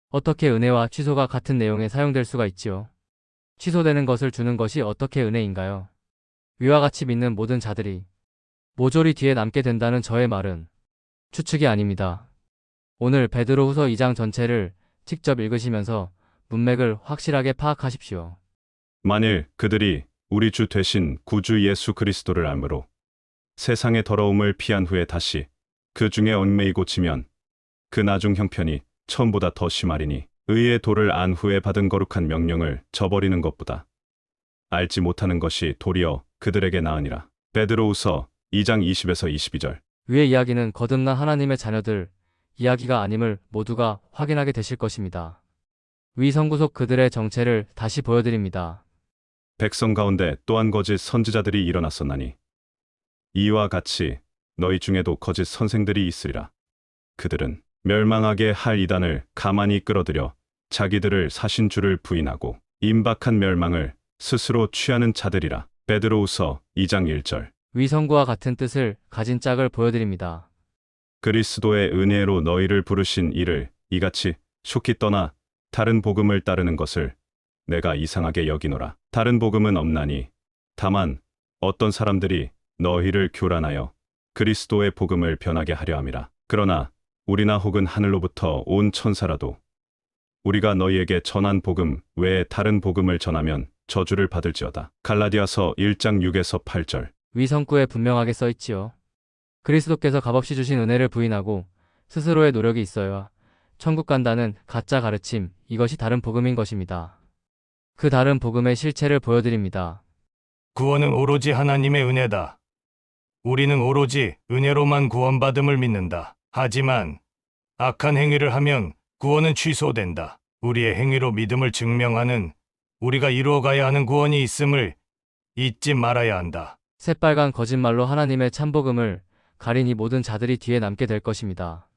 어떻게 은혜와 취소가 같은 내용에 사용될 수가 있지요? 취소되는 것을 주는 것이 어떻게 은혜인가요? 위와 같이 믿는 모든 자들이 모조리 뒤에 남게 된다는 저의 말은 추측이 아닙니다. 오늘 베드로후서 2장 전체를 직접 읽으시면서 문맥을 확실하게 파악하십시오. 만일 그들이 우리 주 되신 구주 예수 그리스도를 알므로 세상의 더러움을 피한 후에 다시 그 중에 얽매이고 지면 그 나중 형편이 처음보다 더 심하리니 의의 도를 안 후에 받은 거룩한 명령을 저버리는 것보다 알지 못하는 것이 도리어 그들에게 나으니라. 베드로후서 2장 20에서 22절. 위의 이야기는 거듭난 하나님의 자녀들 이야기가 아님을 모두가 확인하게 되실 것입니다. 위 성구 속 그들의 정체를 다시 보여드립니다. 백성 가운데 또한 거짓 선지자들이 일어났었나니 이와 같이 너희 중에도 거짓 선생들이 있으리라. 그들은 멸망하게 할 이단을 가만히 끌어들여 자기들을 사신 주를 부인하고 임박한 멸망을 스스로 취하는 자들이라. 베드로후서 2장 1절. 위 성구와 같은 뜻을 가진 짝을 보여드립니다. 그리스도의 은혜로 너희를 부르신 이를 이같이 속히 떠나 다른 복음을 따르는 것을 내가 이상하게 여기노라. 다른 복음은 없나니 다만 어떤 사람들이 너희를 교란하여 그리스도의 복음을 변하게 하려 함이라. 그러나 우리나 혹은 하늘로부터 온 천사라도 우리가 너희에게 전한 복음 외에 다른 복음을 전하면 저주를 받을지어다. 갈라디아서 1장 6에서 8절. 위 성구에 분명하게 써있지요. 그리스도께서 값없이 주신 은혜를 부인하고 스스로의 노력이 있어야 천국 간다는 가짜 가르침, 이것이 다른 복음인 것입니다. 그 다른 복음의 실체를 보여드립니다. 구원은 오로지 하나님의 은혜다. 우리는 오로지 은혜로만 구원받음을 믿는다. 하지만 악한 행위를 하면 구원은 취소된다. 우리의 행위로 믿음을 증명하는 우리가 이루어가야 하는 구원이 있음을 잊지 말아야 한다. 새빨간 거짓말로 하나님의 참복음을 가린 이 모든 자들이 뒤에 남게 될 것입니다.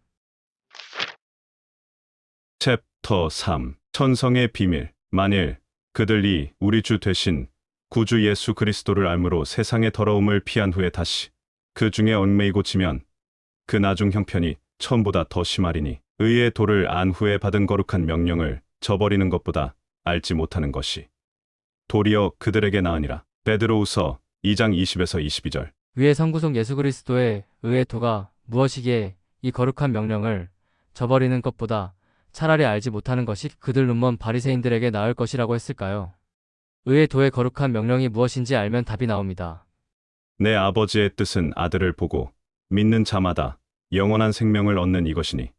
챕터 3. 천성의 비밀. 만일 그들이 우리 주 되신 구주 예수 그리스도를 알므로 세상의 더러움을 피한 후에 다시 그 중에 얽매이고 지면 그 나중 형편이 처음보다 더 심하리니 의의 도를 안 후에 받은 거룩한 명령을 저버리는 것보다 알지 못하는 것이 도리어 그들에게 나으니라. 베드로후서 2장 20에서 22절. 위의 성구 속 예수 그리스도의 의의 도가 무엇이기에 이 거룩한 명령을 저버리는 것보다 차라리 알지 못하는 것이 그들 눈먼 바리새인들에게 나을 것이라고 했을까요? 의의 도의 거룩한 명령이 무엇인지 알면 답이 나옵니다. 내 아버지의 뜻은 아들을 보고 믿는 자마다 영원한 생명을 얻는 이것이니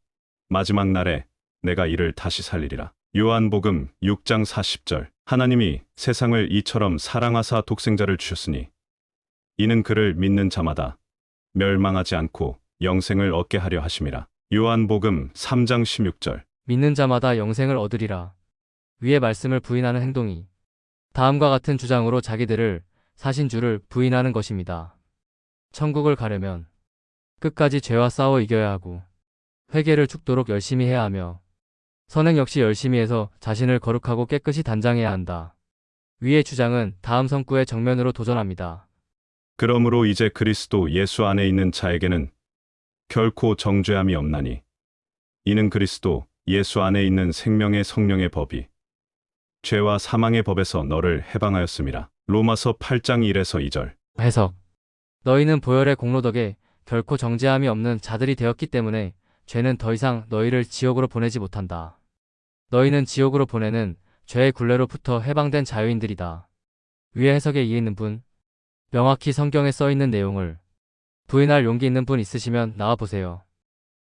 마지막 날에 내가 이를 다시 살리리라. 요한복음 6장 40절. 하나님이 세상을 이처럼 사랑하사 독생자를 주셨으니 이는 그를 믿는 자마다 멸망하지 않고 영생을 얻게 하려 하심이라. 요한복음 3장 16절. 믿는 자마다 영생을 얻으리라. 위의 말씀을 부인하는 행동이 다음과 같은 주장으로 자기들을 사신 주를 부인하는 것입니다. 천국을 가려면 끝까지 죄와 싸워 이겨야 하고 회개를 죽도록 열심히 해야 하며 선행 역시 열심히 해서 자신을 거룩하고 깨끗이 단장해야 한다. 위의 주장은 다음 성구의 정면으로 도전합니다. 그러므로 이제 그리스도 예수 안에 있는 자에게는 결코 정죄함이 없나니 이는 그리스도 예수 안에 있는 생명의 성령의 법이 죄와 사망의 법에서 너를 해방하였음이라. 로마서 8장 1에서 2절. 해석. 너희는 보혈의 공로 덕에 결코 정죄함이 없는 자들이 되었기 때문에 죄는 더 이상 너희를 지옥으로 보내지 못한다. 너희는 지옥으로 보내는 죄의 굴레로부터 해방된 자유인들이다. 위의 해석에 이해 있는 분, 명확히 성경에 써 있는 내용을 부인할 용기 있는 분 있으시면 나와보세요.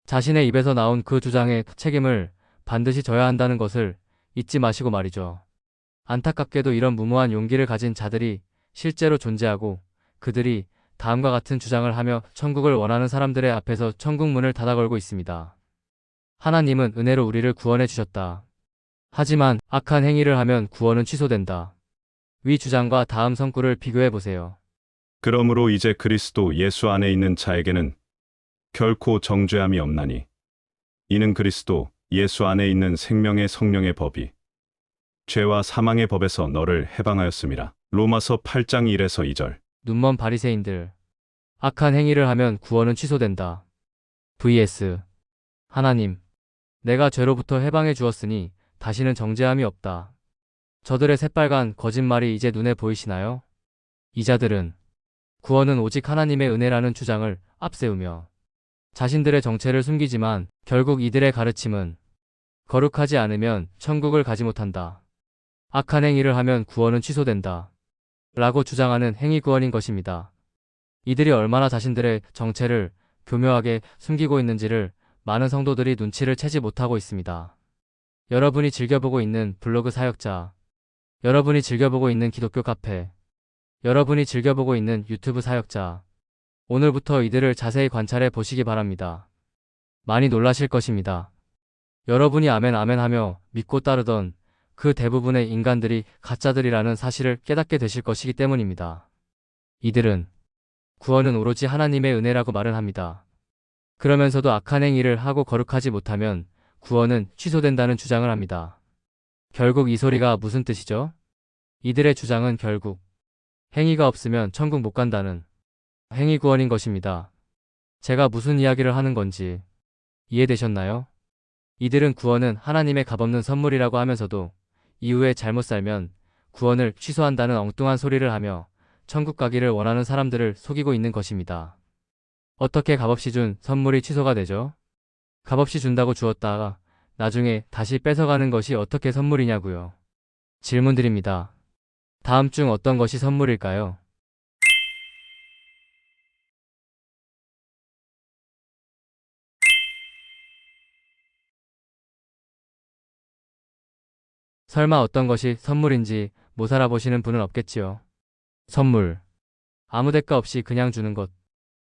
자신의 입에서 나온 그 주장의 책임을 반드시 져야 한다는 것을 잊지 마시고 말이죠. 안타깝게도 이런 무모한 용기를 가진 자들이 실제로 존재하고 그들이 다음과 같은 주장을 하며 천국을 원하는 사람들의 앞에서 천국 문을 닫아걸고 있습니다. 하나님은 은혜로 우리를 구원해 주셨다. 하지만 악한 행위를 하면 구원은 취소된다. 위 주장과 다음 성구를 비교해 보세요. 그러므로 이제 그리스도 예수 안에 있는 자에게는 결코 정죄함이 없나니 이는 그리스도 예수 안에 있는 생명의 성령의 법이 죄와 사망의 법에서 너를 해방하였음이라. 로마서 8장 1에서 2절. 눈먼 바리새인들. 악한 행위를 하면 구원은 취소된다. vs. 하나님. 내가 죄로부터 해방해 주었으니 다시는 정죄함이 없다. 저들의 새빨간 거짓말이 이제 눈에 보이시나요? 이 자들은 구원은 오직 하나님의 은혜라는 주장을 앞세우며 자신들의 정체를 숨기지만 결국 이들의 가르침은 거룩하지 않으면 천국을 가지 못한다. 악한 행위를 하면 구원은 취소된다. 라고 주장하는 행위 구원인 것입니다. 이들이 얼마나 자신들의 정체를 교묘하게 숨기고 있는지를 많은 성도들이 눈치를 채지 못하고 있습니다. 여러분이 즐겨보고 있는 블로그 사역자, 여러분이 즐겨보고 있는 기독교 카페, 여러분이 즐겨보고 있는 유튜브 사역자, 오늘부터 이들을 자세히 관찰해 보시기 바랍니다. 많이 놀라실 것입니다. 여러분이 아멘 아멘 하며 믿고 따르던 그 대부분의 인간들이 가짜들이라는 사실을 깨닫게 되실 것이기 때문입니다. 이들은 구원은 오로지 하나님의 은혜라고 말은 합니다. 그러면서도 악한 행위를 하고 거룩하지 못하면 구원은 취소된다는 주장을 합니다. 결국 이 소리가 무슨 뜻이죠? 이들의 주장은 결국 행위가 없으면 천국 못 간다는 행위 구원인 것입니다. 제가 무슨 이야기를 하는 건지 이해되셨나요? 이들은 구원은 하나님의 값없는 선물이라고 하면서도 이후에 잘못 살면 구원을 취소한다는 엉뚱한 소리를 하며 천국 가기를 원하는 사람들을 속이고 있는 것입니다. 어떻게 값없이 준 선물이 취소가 되죠? 값없이 준다고 주었다가 나중에 다시 뺏어가는 것이 어떻게 선물이냐고요. 질문 드립니다. 다음 중 어떤 것이 선물일까요? 설마 어떤 것이 선물인지 못 알아보시는 분은 없겠지요. 선물. 아무 대가 없이 그냥 주는 것.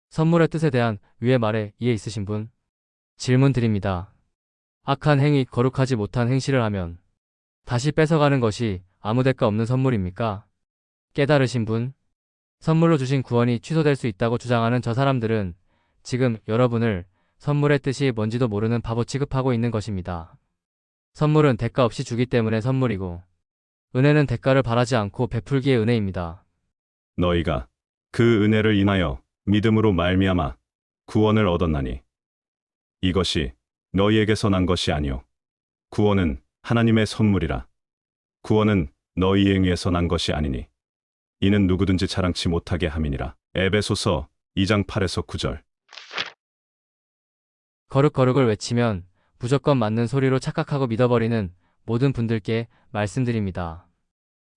선물의 뜻에 대한 위의 말에 이해 있으신 분? 질문 드립니다. 악한 행위, 거룩하지 못한 행실을 하면 다시 뺏어가는 것이 아무 대가 없는 선물입니까? 깨달으신 분? 선물로 주신 구원이 취소될 수 있다고 주장하는 저 사람들은 지금 여러분을 선물의 뜻이 뭔지도 모르는 바보 취급하고 있는 것입니다. 선물은 대가 없이 주기 때문에 선물이고 은혜는 대가를 바라지 않고 베풀기의 은혜입니다. 너희가 그 은혜를 인하여 믿음으로 말미암아 구원을 얻었나니 이것이 너희에게서 난 것이 아니요 구원은 하나님의 선물이라. 구원은 너희에 의해서 난 것이 아니니 이는 누구든지 자랑치 못하게 함이니라. 에베소서 2장 8에서 9절. 거룩을 외치면 무조건 맞는 소리로 착각하고 믿어버리는 모든 분들께 말씀드립니다.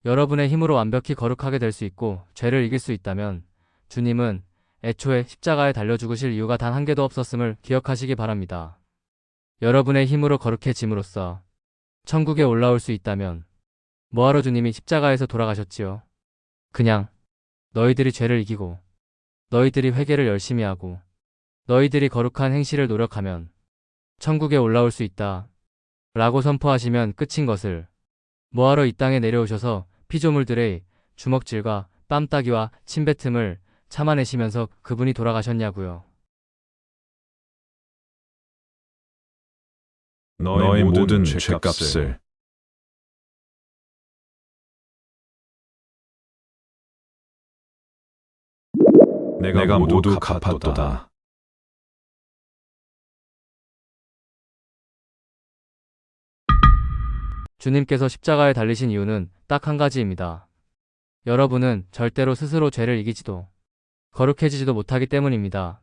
여러분의 힘으로 완벽히 거룩하게 될 수 있고 죄를 이길 수 있다면 주님은 애초에 십자가에 달려 죽으실 이유가 단 한 개도 없었음을 기억하시기 바랍니다. 여러분의 힘으로 거룩해짐으로써 천국에 올라올 수 있다면 뭐하러 주님이 십자가에서 돌아가셨지요? 그냥 너희들이 죄를 이기고 너희들이 회개를 열심히 하고 너희들이 거룩한 행실을 노력하면 천국에 올라올 수 있다 라고 선포하시면 끝인 것을 뭐하러 이 땅에 내려오셔서 피조물들의 주먹질과 뺨따기와 침뱉음을 참아내시면서 그분이 돌아가셨냐고요. 너의 모든 죄값을 내가 모두 갚았도다. 주님께서 십자가에 달리신 이유는 딱 한 가지입니다. 여러분은 절대로 스스로 죄를 이기지도 거룩해지지도 못하기 때문입니다.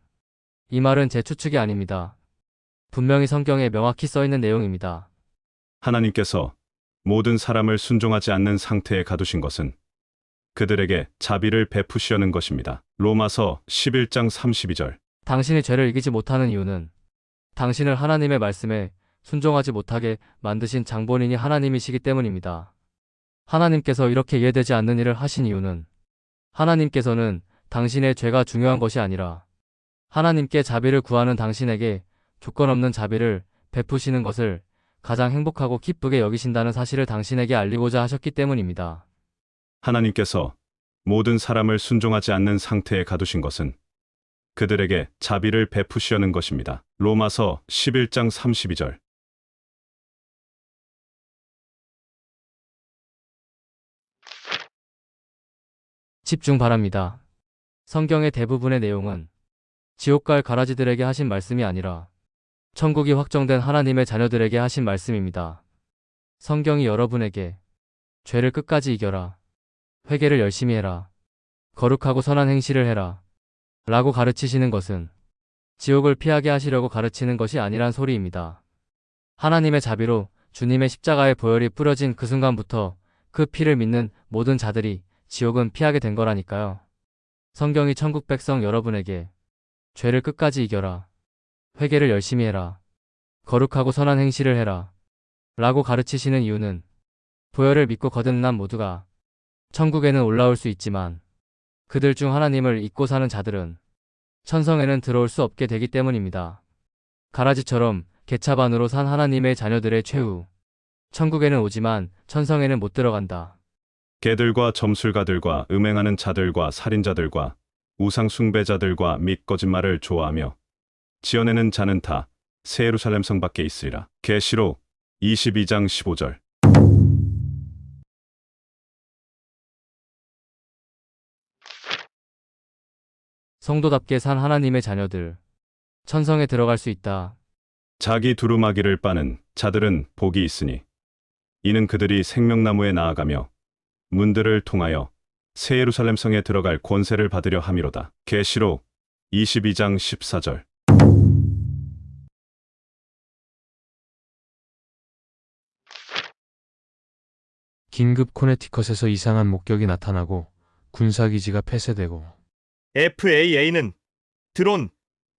이 말은 제 추측이 아닙니다. 분명히 성경에 명확히 써있는 내용입니다. 하나님께서 모든 사람을 순종하지 않는 상태에 가두신 것은 그들에게 자비를 베푸시려는 것입니다. 로마서 11장 32절. 당신이 죄를 이기지 못하는 이유는 당신을 하나님의 말씀에 순종하지 못하게 만드신 장본인이 하나님이시기 때문입니다. 하나님께서 이렇게 이해되지 않는 일을 하신 이유는 하나님께서는 당신의 죄가 중요한 것이 아니라 하나님께 자비를 구하는 당신에게 조건 없는 자비를 베푸시는 것을 가장 행복하고 기쁘게 여기신다는 사실을 당신에게 알리고자 하셨기 때문입니다. 하나님께서 모든 사람을 순종하지 않는 상태에 가두신 것은 그들에게 자비를 베푸시려는 것입니다. 로마서 11장 32절. 집중 바랍니다. 성경의 대부분의 내용은 지옥 갈 가라지들에게 하신 말씀이 아니라 천국이 확정된 하나님의 자녀들에게 하신 말씀입니다. 성경이 여러분에게 죄를 끝까지 이겨라, 회개를 열심히 해라, 거룩하고 선한 행실을 해라 라고 가르치시는 것은 지옥을 피하게 하시려고 가르치는 것이 아니란 소리입니다. 하나님의 자비로 주님의 십자가의 보혈이 뿌려진 그 순간부터 그 피를 믿는 모든 자들이 지옥은 피하게 된 거라니까요. 성경이 천국 백성 여러분에게 죄를 끝까지 이겨라, 회개를 열심히 해라, 거룩하고 선한 행실을 해라 라고 가르치시는 이유는 보혈을 믿고 거듭난 모두가 천국에는 올라올 수 있지만 그들 중 하나님을 잊고 사는 자들은 천성에는 들어올 수 없게 되기 때문입니다. 가라지처럼 개차반으로 산 하나님의 자녀들의 최후 천국에는 오지만 천성에는 못 들어간다. 개들과 점술가들과 음행하는 자들과 살인자들과 우상 숭배자들과 및 거짓말을 좋아하며 지어내는 자는 다 새 예루살렘 성 밖에 있으리라. 계시록 22장 15절. 성도답게 산 하나님의 자녀들, 천성에 들어갈 수 있다. 자기 두루마기를 빠는 자들은 복이 있으니 이는 그들이 생명나무에 나아가며 문들을 통하여 새 예루살렘 성에 들어갈 권세를 받으려 함이로다. 계시록 22장 14절. 긴급 코네티컷에서 이상한 목격이 나타나고 군사기지가 폐쇄되고 FAA는 드론,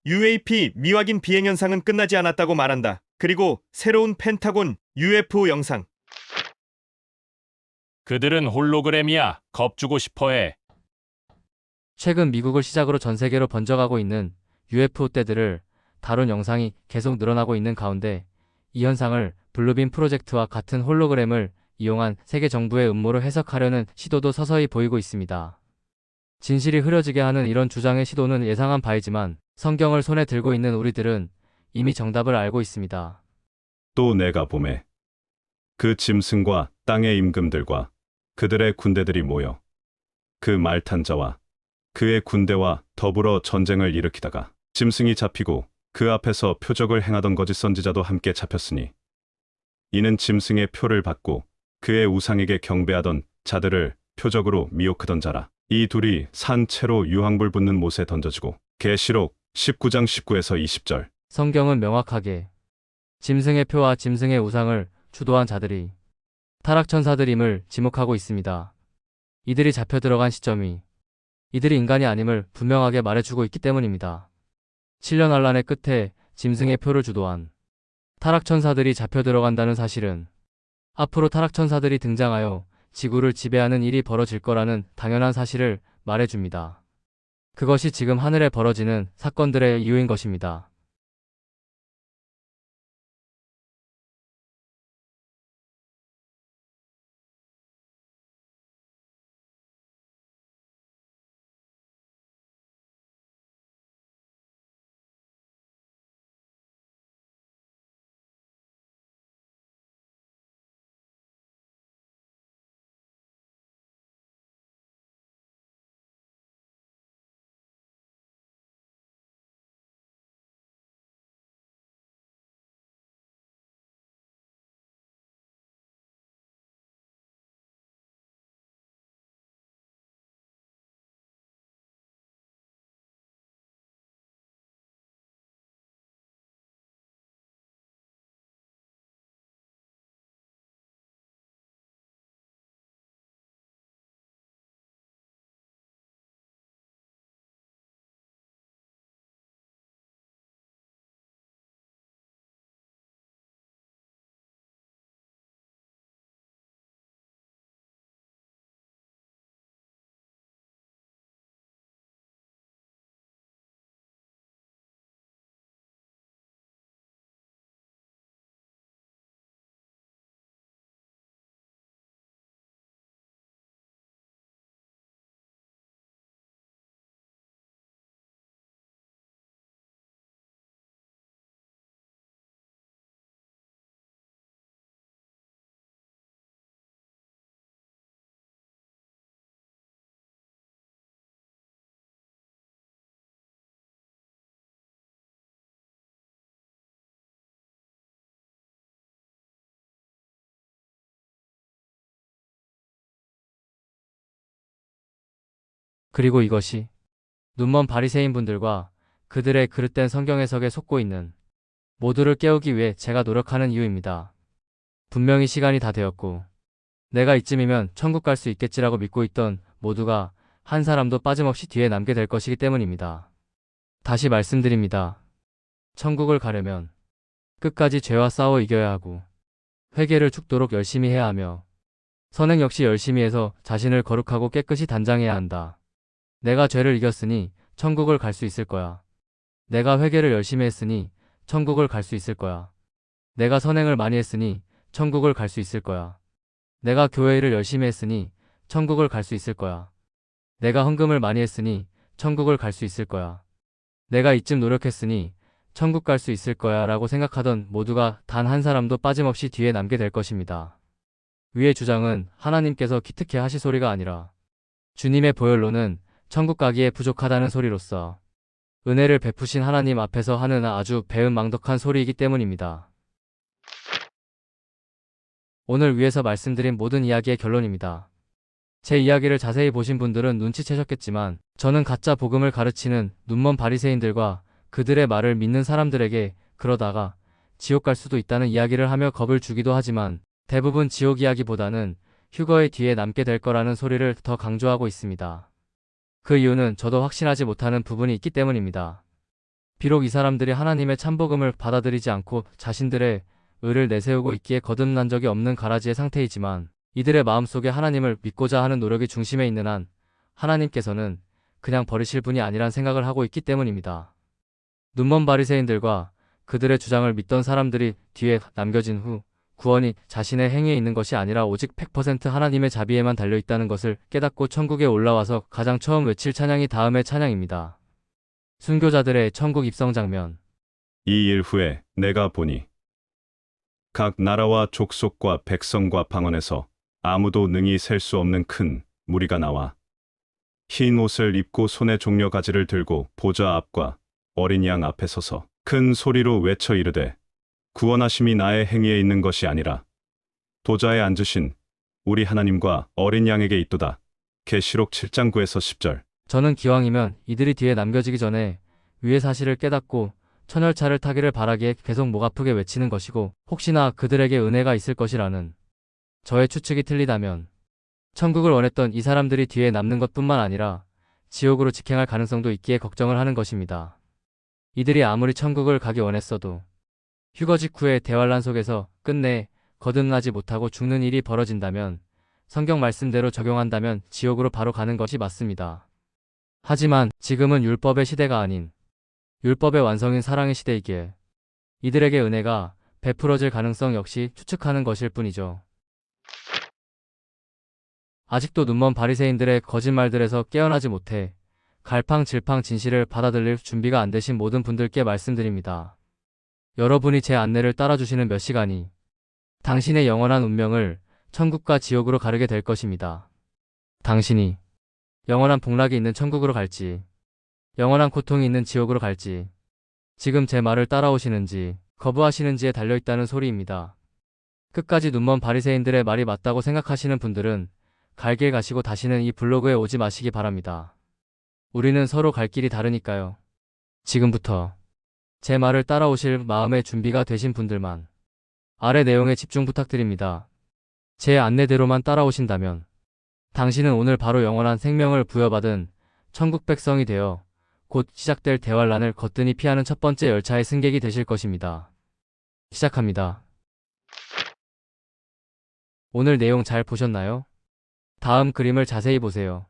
UAP 미확인 비행 현상은 끝나지 않았다고 말한다. 그리고 새로운 펜타곤 UFO 영상. 그들은 홀로그램이야. 겁주고 싶어해. 최근 미국을 시작으로 전 세계로 번져가고 있는 UFO 떼들을 다룬 영상이 계속 늘어나고 있는 가운데 이 현상을 블루빔 프로젝트와 같은 홀로그램을 이용한 세계 정부의 음모를 해석하려는 시도도 서서히 보이고 있습니다. 진실이 흐려지게 하는 이런 주장의 시도는 예상한 바이지만 성경을 손에 들고 있는 우리들은 이미 정답을 알고 있습니다. 또 내가 보매 그 짐승과 땅의 임금들과 그들의 군대들이 모여 그 말탄 자와 그의 군대와 더불어 전쟁을 일으키다가 짐승이 잡히고 그 앞에서 표적을 행하던 거짓 선지자도 함께 잡혔으니 이는 짐승의 표를 받고 그의 우상에게 경배하던 자들을 표적으로 미혹하던 자라. 이 둘이 산 채로 유황불 붙는 못에 던져지고. 계시록 19장 19에서 20절. 성경은 명확하게 짐승의 표와 짐승의 우상을 주도한 자들이 타락천사들임을 지목하고 있습니다. 이들이 잡혀 들어간 시점이 이들이 인간이 아님을 분명하게 말해주고 있기 때문입니다. 7년 환란의 끝에 짐승의 표를 주도한 타락천사들이 잡혀 들어간다는 사실은 앞으로 타락천사들이 등장하여 지구를 지배하는 일이 벌어질 거라는 당연한 사실을 말해줍니다. 그것이 지금 하늘에 벌어지는 사건들의 이유인 것입니다. 그리고 이것이 눈먼 바리새인 분들과 그들의 그릇된 성경 해석에 속고 있는 모두를 깨우기 위해 제가 노력하는 이유입니다. 분명히 시간이 다 되었고 내가 이쯤이면 천국 갈 수 있겠지라고 믿고 있던 모두가 한 사람도 빠짐없이 뒤에 남게 될 것이기 때문입니다. 다시 말씀드립니다. 천국을 가려면 끝까지 죄와 싸워 이겨야 하고 회개를 죽도록 열심히 해야 하며 선행 역시 열심히 해서 자신을 거룩하고 깨끗이 단장해야 한다. 내가 죄를 이겼으니 천국을 갈 수 있을 거야. 내가 회개를 열심히 했으니 천국을 갈 수 있을 거야. 내가 선행을 많이 했으니 천국을 갈 수 있을 거야. 내가 교회 일을 열심히 했으니 천국을 갈 수 있을 거야. 내가 헌금을 많이 했으니 천국을 갈 수 있을 거야. 내가 이쯤 노력했으니 천국 갈 수 있을 거야 라고 생각하던 모두가 단 한 사람도 빠짐없이 뒤에 남게 될 것입니다. 위의 주장은 하나님께서 기특해 하실 소리가 아니라 주님의 보혈로는 천국 가기에 부족하다는 소리로서 은혜를 베푸신 하나님 앞에서 하는 아주 배은망덕한 소리이기 때문입니다. 오늘 위에서 말씀드린 모든 이야기의 결론입니다. 제 이야기를 자세히 보신 분들은 눈치채셨겠지만 저는 가짜 복음을 가르치는 눈먼 바리새인들과 그들의 말을 믿는 사람들에게 그러다가 지옥 갈 수도 있다는 이야기를 하며 겁을 주기도 하지만 대부분 지옥 이야기보다는 휴거의 뒤에 남게 될 거라는 소리를 더 강조하고 있습니다. 그 이유는 저도 확신하지 못하는 부분이 있기 때문입니다. 비록 이 사람들이 하나님의 참복음을 받아들이지 않고 자신들의 의를 내세우고 있기에 거듭난 적이 없는 가라지의 상태이지만 이들의 마음속에 하나님을 믿고자 하는 노력이 중심에 있는 한 하나님께서는 그냥 버리실 분이 아니란 생각을 하고 있기 때문입니다. 눈먼 바리새인들과 그들의 주장을 믿던 사람들이 뒤에 남겨진 후 구원이 자신의 행위에 있는 것이 아니라 오직 100% 하나님의 자비에만 달려있다는 것을 깨닫고 천국에 올라와서 가장 처음 외칠 찬양이 다음의 찬양입니다. 순교자들의 천국 입성 장면. 이 일 후에 내가 보니 각 나라와 족속과 백성과 방언에서 아무도 능히 셀 수 없는 큰 무리가 나와 흰 옷을 입고 손에 종려가지를 들고 보좌 앞과 어린 양 앞에 서서 큰 소리로 외쳐 이르되 구원하심이 나의 행위에 있는 것이 아니라 도자에 앉으신 우리 하나님과 어린 양에게 있도다. 계시록 7장 9에서 10절. 저는 기왕이면 이들이 뒤에 남겨지기 전에 위의 사실을 깨닫고 천열차를 타기를 바라기에 계속 목 아프게 외치는 것이고 혹시나 그들에게 은혜가 있을 것이라는 저의 추측이 틀리다면 천국을 원했던 이 사람들이 뒤에 남는 것뿐만 아니라 지옥으로 직행할 가능성도 있기에 걱정을 하는 것입니다. 이들이 아무리 천국을 가기 원했어도 휴거 직후의 대환란 속에서 끝내 거듭나지 못하고 죽는 일이 벌어진다면 성경 말씀대로 적용한다면 지옥으로 바로 가는 것이 맞습니다. 하지만 지금은 율법의 시대가 아닌 율법의 완성인 사랑의 시대이기에 이들에게 은혜가 베풀어질 가능성 역시 추측하는 것일 뿐이죠. 아직도 눈먼 바리새인들의 거짓말들에서 깨어나지 못해 갈팡질팡 진실을 받아들일 준비가 안 되신 모든 분들께 말씀드립니다. 여러분이 제 안내를 따라주시는 몇 시간이 당신의 영원한 운명을 천국과 지옥으로 가르게 될 것입니다. 당신이 영원한 복락이 있는 천국으로 갈지 영원한 고통이 있는 지옥으로 갈지 지금 제 말을 따라오시는지 거부하시는지에 달려있다는 소리입니다. 끝까지 눈먼 바리새인들의 말이 맞다고 생각하시는 분들은 갈 길 가시고 다시는 이 블로그에 오지 마시기 바랍니다. 우리는 서로 갈 길이 다르니까요. 지금부터 제 말을 따라오실 마음의 준비가 되신 분들만 아래 내용에 집중 부탁드립니다. 제 안내대로만 따라오신다면 당신은 오늘 바로 영원한 생명을 부여받은 천국 백성이 되어 곧 시작될 대환란을 거뜬히 피하는 첫 번째 열차의 승객이 되실 것입니다. 시작합니다. 오늘 내용 잘 보셨나요? 다음 그림을 자세히 보세요.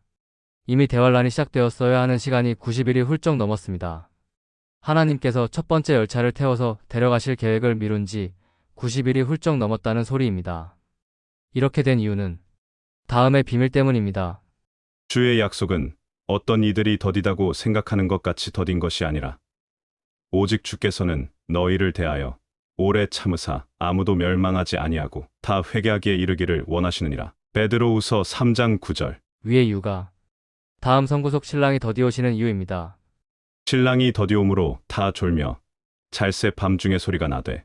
이미 대환란이 시작되었어야 하는 시간이 90일이 훌쩍 넘었습니다. 하나님께서 첫 번째 열차를 태워서 데려가실 계획을 미룬 지 90일이 훌쩍 넘었다는 소리입니다. 이렇게 된 이유는 다음의 비밀 때문입니다. 주의 약속은 어떤 이들이 더디다고 생각하는 것 같이 더딘 것이 아니라 오직 주께서는 너희를 대하여 오래 참으사 아무도 멸망하지 아니하고 다 회개하기에 이르기를 원하시느니라. 베드로후서 3장 9절. 위의 이유가 다음 선구속 신랑이 더디오시는 이유입니다. 신랑이 더디옴으로 다 졸며 잘새 밤중에 소리가 나되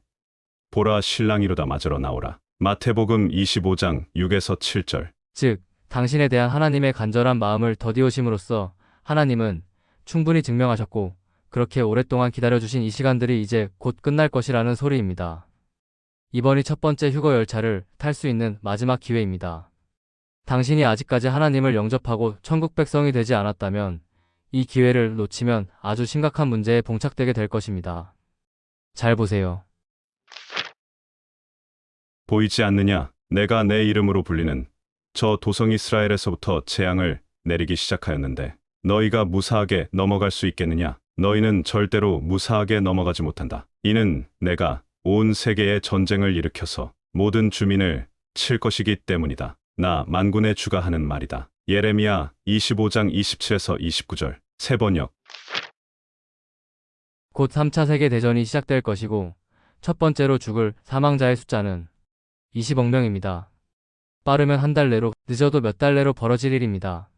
보라 신랑이로다 맞으러 나오라. 마태복음 25장 6에서 7절. 즉 당신에 대한 하나님의 간절한 마음을 더디우심으로써 하나님은 충분히 증명하셨고 그렇게 오랫동안 기다려주신 이 시간들이 이제 곧 끝날 것이라는 소리입니다. 이번이 첫 번째 휴거 열차를 탈 수 있는 마지막 기회입니다. 당신이 아직까지 하나님을 영접하고 천국 백성이 되지 않았다면 이 기회를 놓치면 아주 심각한 문제에 봉착되게 될 것입니다. 잘 보세요. 보이지 않느냐? 내가 내 이름으로 불리는 저 도성 이스라엘에서부터 재앙을 내리기 시작하였는데 너희가 무사하게 넘어갈 수 있겠느냐? 너희는 절대로 무사하게 넘어가지 못한다. 이는 내가 온 세계에 전쟁을 일으켜서 모든 주민을 칠 것이기 때문이다. 나 만군의 주가 하는 말이다. 예레미야 25장 27에서 29절 세번역. 곧 3차 세계대전이 시작될 것이고 첫 번째로 죽을 사망자의 숫자는 20억 명입니다. 빠르면 한 달 내로, 늦어도 몇 달 내로 벌어질 일입니다.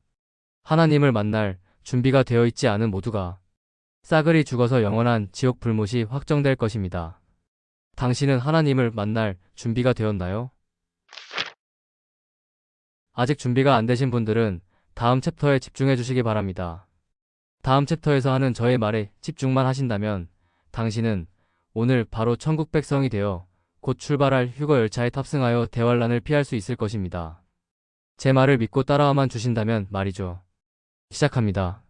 하나님을 만날 준비가 되어 있지 않은 모두가 싸그리 죽어서 영원한 지옥 불못이 확정될 것입니다. 당신은 하나님을 만날 준비가 되었나요? 아직 준비가 안 되신 분들은 다음 챕터에 집중해 주시기 바랍니다. 다음 챕터에서 하는 저의 말에 집중만 하신다면 당신은 오늘 바로 천국 백성이 되어 곧 출발할 휴거 열차에 탑승하여 대환란을 피할 수 있을 것입니다. 제 말을 믿고 따라와만 주신다면 말이죠. 시작합니다.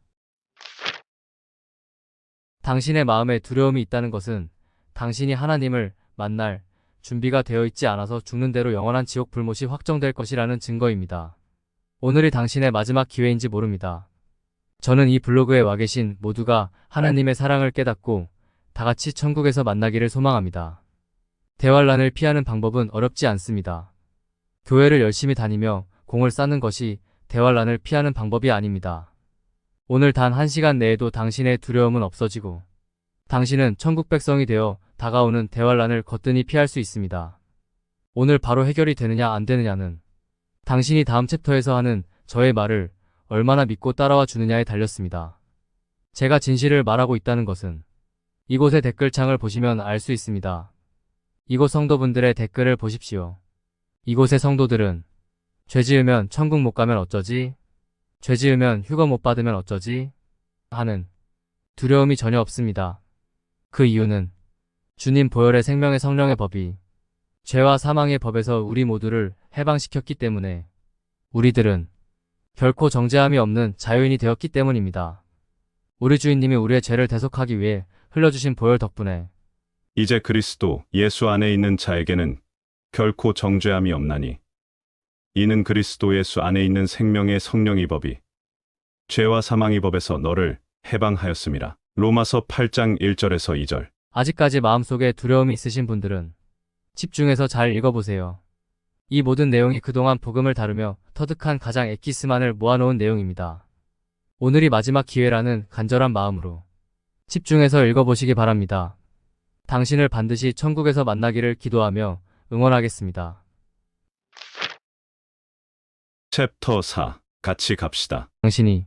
당신의 마음에 두려움이 있다는 것은 당신이 하나님을 만날 준비가 되어 있지 않아서 죽는 대로 영원한 지옥 불못이 확정될 것이라는 증거입니다. 오늘이 당신의 마지막 기회인지 모릅니다. 저는 이 블로그에 와 계신 모두가 하나님의 사랑을 깨닫고 다 같이 천국에서 만나기를 소망합니다. 대환란을 피하는 방법은 어렵지 않습니다. 교회를 열심히 다니며 공을 쌓는 것이 대환란을 피하는 방법이 아닙니다. 오늘 단 1시간 내에도 당신의 두려움은 없어지고 당신은 천국 백성이 되어 다가오는 대환란을 거뜬히 피할 수 있습니다. 오늘 바로 해결이 되느냐 안 되느냐는 당신이 다음 챕터에서 하는 저의 말을 얼마나 믿고 따라와 주느냐에 달렸습니다. 제가 진실을 말하고 있다는 것은 이곳의 댓글창을 보시면 알 수 있습니다. 이곳 성도분들의 댓글을 보십시오. 이곳의 성도들은 죄 지으면 천국 못 가면 어쩌지? 죄 지으면 휴거 못 받으면 어쩌지? 하는 두려움이 전혀 없습니다. 그 이유는 주님 보혈의 생명의 성령의 법이 죄와 사망의 법에서 우리 모두를 해방시켰기 때문에 우리들은 결코 정죄함이 없는 자유인이 되었기 때문입니다. 우리 주인님이 우리의 죄를 대속하기 위해 흘려주신 보혈 덕분에 이제 그리스도 예수 안에 있는 자에게는 결코 정죄함이 없나니 이는 그리스도 예수 안에 있는 생명의 성령의 법이 죄와 사망의 법에서 너를 해방하였음이라. 로마서 8장 1절에서 2절. 아직까지 마음속에 두려움이 있으신 분들은 집중해서 잘 읽어보세요. 이 모든 내용이 그동안 복음을 다루며 터득한 가장 엑기스만을 모아놓은 내용입니다. 오늘이 마지막 기회라는 간절한 마음으로 집중해서 읽어보시기 바랍니다. 당신을 반드시 천국에서 만나기를 기도하며 응원하겠습니다. 챕터 4. 같이 갑시다. 당신이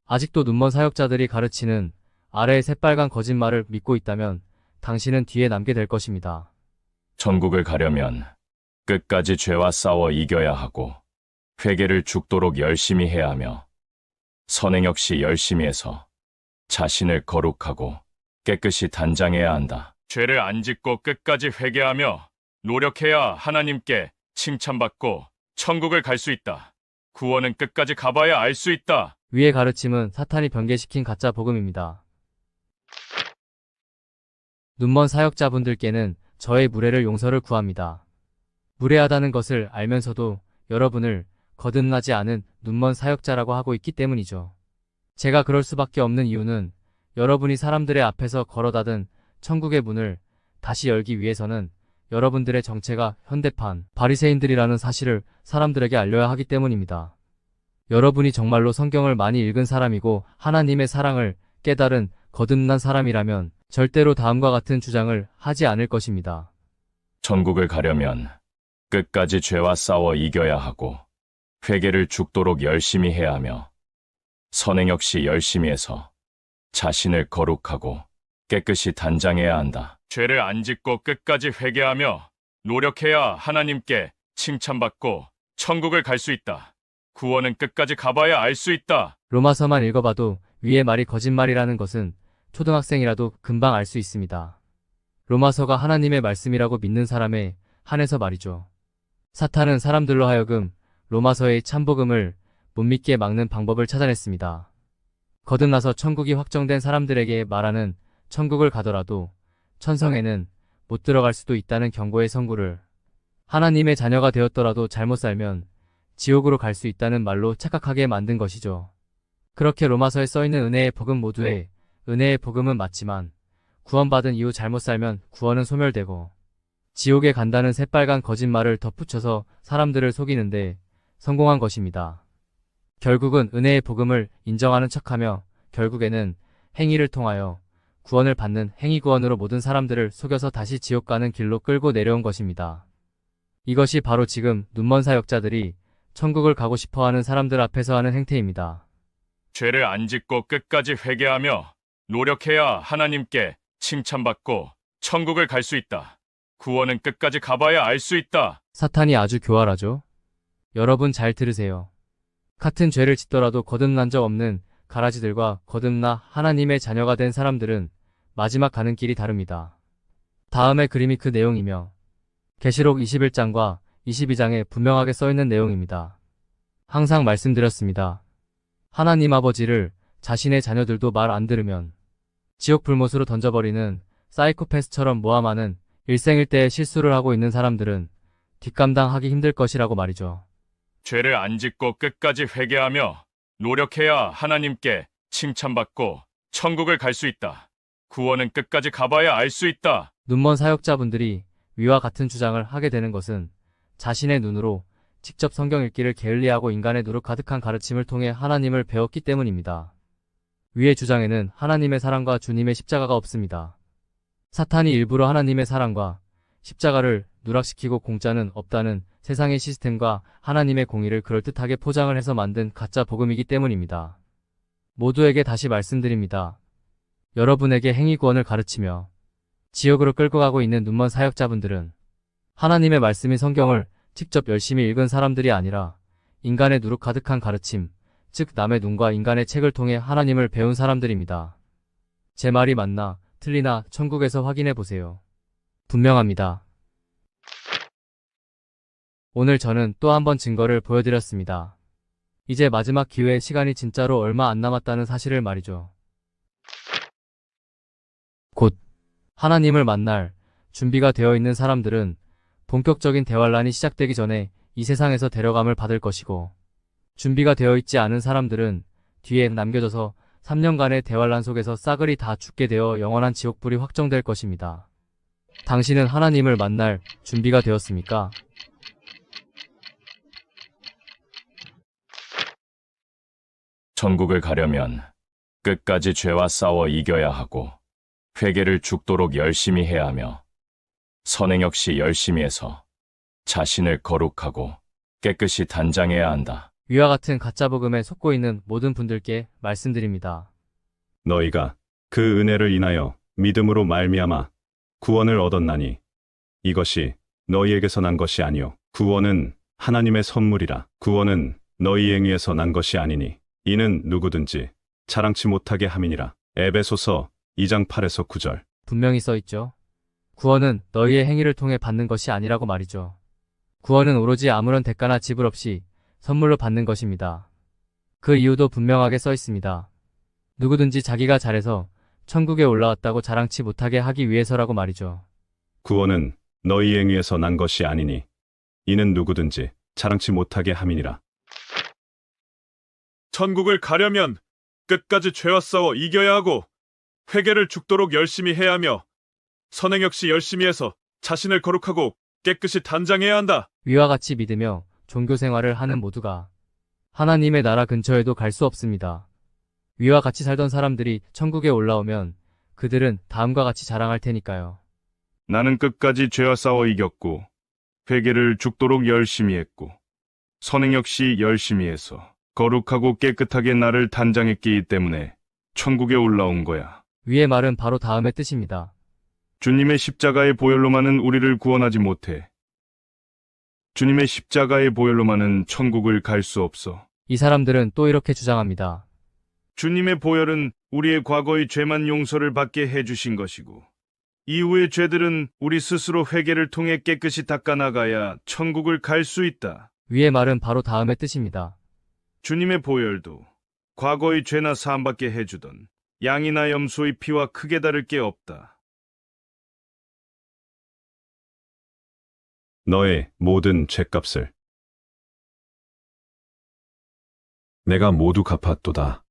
아직도 눈먼 사역자들이 가르치는 아래의 새빨간 거짓말을 믿고 있다면 당신은 뒤에 남게 될 것입니다. 천국을 가려면 끝까지 죄와 싸워 이겨야 하고 회개를 죽도록 열심히 해야 하며 선행 역시 열심히 해서 자신을 거룩하고 깨끗이 단장해야 한다. 죄를 안 짓고 끝까지 회개하며 노력해야 하나님께 칭찬받고 천국을 갈 수 있다. 구원은 끝까지 가봐야 알 수 있다. 위의 가르침은 사탄이 변개시킨 가짜 복음입니다. 눈먼 사역자분들께는 저의 무례를 용서를 구합니다. 무례하다는 것을 알면서도 여러분을 거듭나지 않은 눈먼 사역자라고 하고 있기 때문이죠. 제가 그럴 수밖에 없는 이유는 여러분이 사람들의 앞에서 걸어 닫은 천국의 문을 다시 열기 위해서는 여러분들의 정체가 현대판 바리새인들이라는 사실을 사람들에게 알려야 하기 때문입니다. 여러분이 정말로 성경을 많이 읽은 사람이고 하나님의 사랑을 깨달은 거듭난 사람이라면 절대로 다음과 같은 주장을 하지 않을 것입니다. 천국을 가려면 끝까지 죄와 싸워 이겨야 하고 회개를 죽도록 열심히 해야 하며 선행 역시 열심히 해서 자신을 거룩하고 깨끗이 단장해야 한다. 죄를 안 짓고 끝까지 회개하며 노력해야 하나님께 칭찬받고 천국을 갈 수 있다. 구원은 끝까지 가봐야 알 수 있다. 로마서만 읽어봐도 위의 말이 거짓말이라는 것은 초등학생이라도 금방 알 수 있습니다. 로마서가 하나님의 말씀이라고 믿는 사람에 한해서 말이죠. 사탄은 사람들로 하여금 로마서의 참복음을 못 믿게 막는 방법을 찾아냈습니다. 거듭나서 천국이 확정된 사람들에게 말하는 천국을 가더라도 천성에는 못 들어갈 수도 있다는 경고의 선구를, 하나님의 자녀가 되었더라도 잘못 살면 지옥으로 갈 수 있다는 말로 착각하게 만든 것이죠. 그렇게 로마서에 써있는 은혜의 복음 모두에 은혜의 복음은 맞지만 구원받은 이후 잘못 살면 구원은 소멸되고 지옥에 간다는 새빨간 거짓말을 덧붙여서 사람들을 속이는데 성공한 것입니다. 결국은 은혜의 복음을 인정하는 척하며 결국에는 행위를 통하여 구원을 받는 행위구원으로 모든 사람들을 속여서 다시 지옥 가는 길로 끌고 내려온 것입니다. 이것이 바로 지금 눈먼 사역자들이 천국을 가고 싶어하는 사람들 앞에서 하는 행태입니다. 죄를 안 짓고 끝까지 회개하며 노력해야 하나님께 칭찬받고 천국을 갈 수 있다. 구원은 끝까지 가봐야 알 수 있다. 사탄이 아주 교활하죠? 여러분 잘 들으세요. 같은 죄를 짓더라도 거듭난 적 없는 가라지들과 거듭나 하나님의 자녀가 된 사람들은 마지막 가는 길이 다릅니다. 다음의 그림이 그 내용이며 계시록 21장과 22장에 분명하게 써있는 내용입니다. 항상 말씀드렸습니다. 하나님 아버지를 자신의 자녀들도 말 안 들으면 지옥 불못으로 던져버리는 사이코패스처럼 모함하는 일생일대의 실수를 하고 있는 사람들은 뒷감당하기 힘들 것이라고 말이죠. 죄를 안 짓고 끝까지 회개하며 노력해야 하나님께 칭찬받고 천국을 갈 수 있다. 구원은 끝까지 가봐야 알 수 있다. 눈먼 사역자분들이 위와 같은 주장을 하게 되는 것은 자신의 눈으로 직접 성경 읽기를 게을리하고 인간의 누룩 가득한 가르침을 통해 하나님을 배웠기 때문입니다. 위의 주장에는 하나님의 사랑과 주님의 십자가가 없습니다. 사탄이 일부러 하나님의 사랑과 십자가를 누락시키고 공짜는 없다는 세상의 시스템과 하나님의 공의를 그럴듯하게 포장을 해서 만든 가짜 복음이기 때문입니다. 모두에게 다시 말씀드립니다. 여러분에게 행위구원을 가르치며 지옥으로 끌고 가고 있는 눈먼 사역자분들은 하나님의 말씀인 성경을 직접 열심히 읽은 사람들이 아니라 인간의 누룩 가득한 가르침, 즉 남의 눈과 인간의 책을 통해 하나님을 배운 사람들입니다. 제 말이 맞나 틀리나 천국에서 확인해 보세요. 분명합니다. 오늘 저는 또 한 번 증거를 보여드렸습니다. 이제 마지막 기회의 시간이 진짜로 얼마 안 남았다는 사실을 말이죠. 곧 하나님을 만날 준비가 되어 있는 사람들은 본격적인 대환란이 시작되기 전에 이 세상에서 데려감을 받을 것이고, 준비가 되어 있지 않은 사람들은 뒤에 남겨져서 3년간의 대환란 속에서 싸그리 다 죽게 되어 영원한 지옥불이 확정될 것입니다. 당신은 하나님을 만날 준비가 되었습니까? 천국을 가려면 끝까지 죄와 싸워 이겨야 하고 회개를 죽도록 열심히 해야 하며 선행 역시 열심히 해서 자신을 거룩하고 깨끗이 단장해야 한다. 위와 같은 가짜복음에 속고 있는 모든 분들께 말씀드립니다. 너희가 그 은혜를 인하여 믿음으로 말미암아 구원을 얻었나니 이것이 너희에게서 난 것이 아니요 구원은 하나님의 선물이라. 구원은 너희 행위에서 난 것이 아니니 이는 누구든지 자랑치 못하게 함이니라. 에베소서 2장 8에서 9절. 분명히 써있죠. 구원은 너희의 행위를 통해 받는 것이 아니라고 말이죠. 구원은 오로지 아무런 대가나 지불 없이 선물로 받는 것입니다. 그 이유도 분명하게 써 있습니다. 누구든지 자기가 잘해서 천국에 올라왔다고 자랑치 못하게 하기 위해서라고 말이죠. 구원은 너희 행위에서 난 것이 아니니 이는 누구든지 자랑치 못하게 함이니라. 천국을 가려면 끝까지 죄와 싸워 이겨야 하고 회개를 죽도록 열심히 해야 하며 선행 역시 열심히 해서 자신을 거룩하고 깨끗이 단장해야 한다. 위와 같이 믿으며 종교 생활을 하는 모두가 하나님의 나라 근처에도 갈 수 없습니다. 위와 같이 살던 사람들이 천국에 올라오면 그들은 다음과 같이 자랑할 테니까요. 나는 끝까지 죄와 싸워 이겼고 회개를 죽도록 열심히 했고 선행 역시 열심히 해서 거룩하고 깨끗하게 나를 단장했기 때문에 천국에 올라온 거야. 위의 말은 바로 다음의 뜻입니다. 주님의 십자가의 보혈로만은 우리를 구원하지 못해. 주님의 십자가의 보혈로만은 천국을 갈 수 없어. 이 사람들은 또 이렇게 주장합니다. 주님의 보혈은 우리의 과거의 죄만 용서를 받게 해주신 것이고 이후의 죄들은 우리 스스로 회개를 통해 깨끗이 닦아나가야 천국을 갈 수 있다. 위의 말은 바로 다음의 뜻입니다. 주님의 보혈도 과거의 죄나 사함받게 해주던 양이나 염소의 피와 크게 다를 게 없다. 너의 모든 죄값을 내가 모두 갚았도다.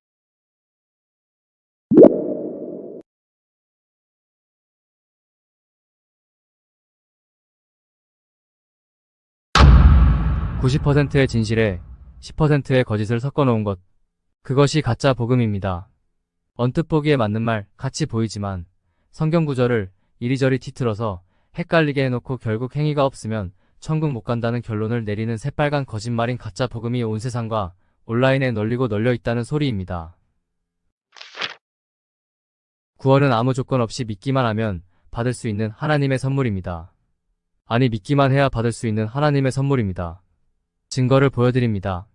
(90%의) 진실에 (10%의) 거짓을 섞어 놓은 것. 그것이 가짜 복음입니다. 언뜻 보기에 맞는 말 같이 보이지만 성경 구절을 이리저리 뒤틀어서 헷갈리게 해놓고 결국 행위가 없으면 천국 못 간다는 결론을 내리는 새빨간 거짓말인 가짜 복음이 온 세상과 온라인에 널리고 널려 있다는 소리입니다. 구원은 아무 조건 없이 믿기만 하면 받을 수 있는 하나님의 선물입니다. 아니, 믿기만 해야 받을 수 있는 하나님의 선물입니다. 증거를 보여드립니다.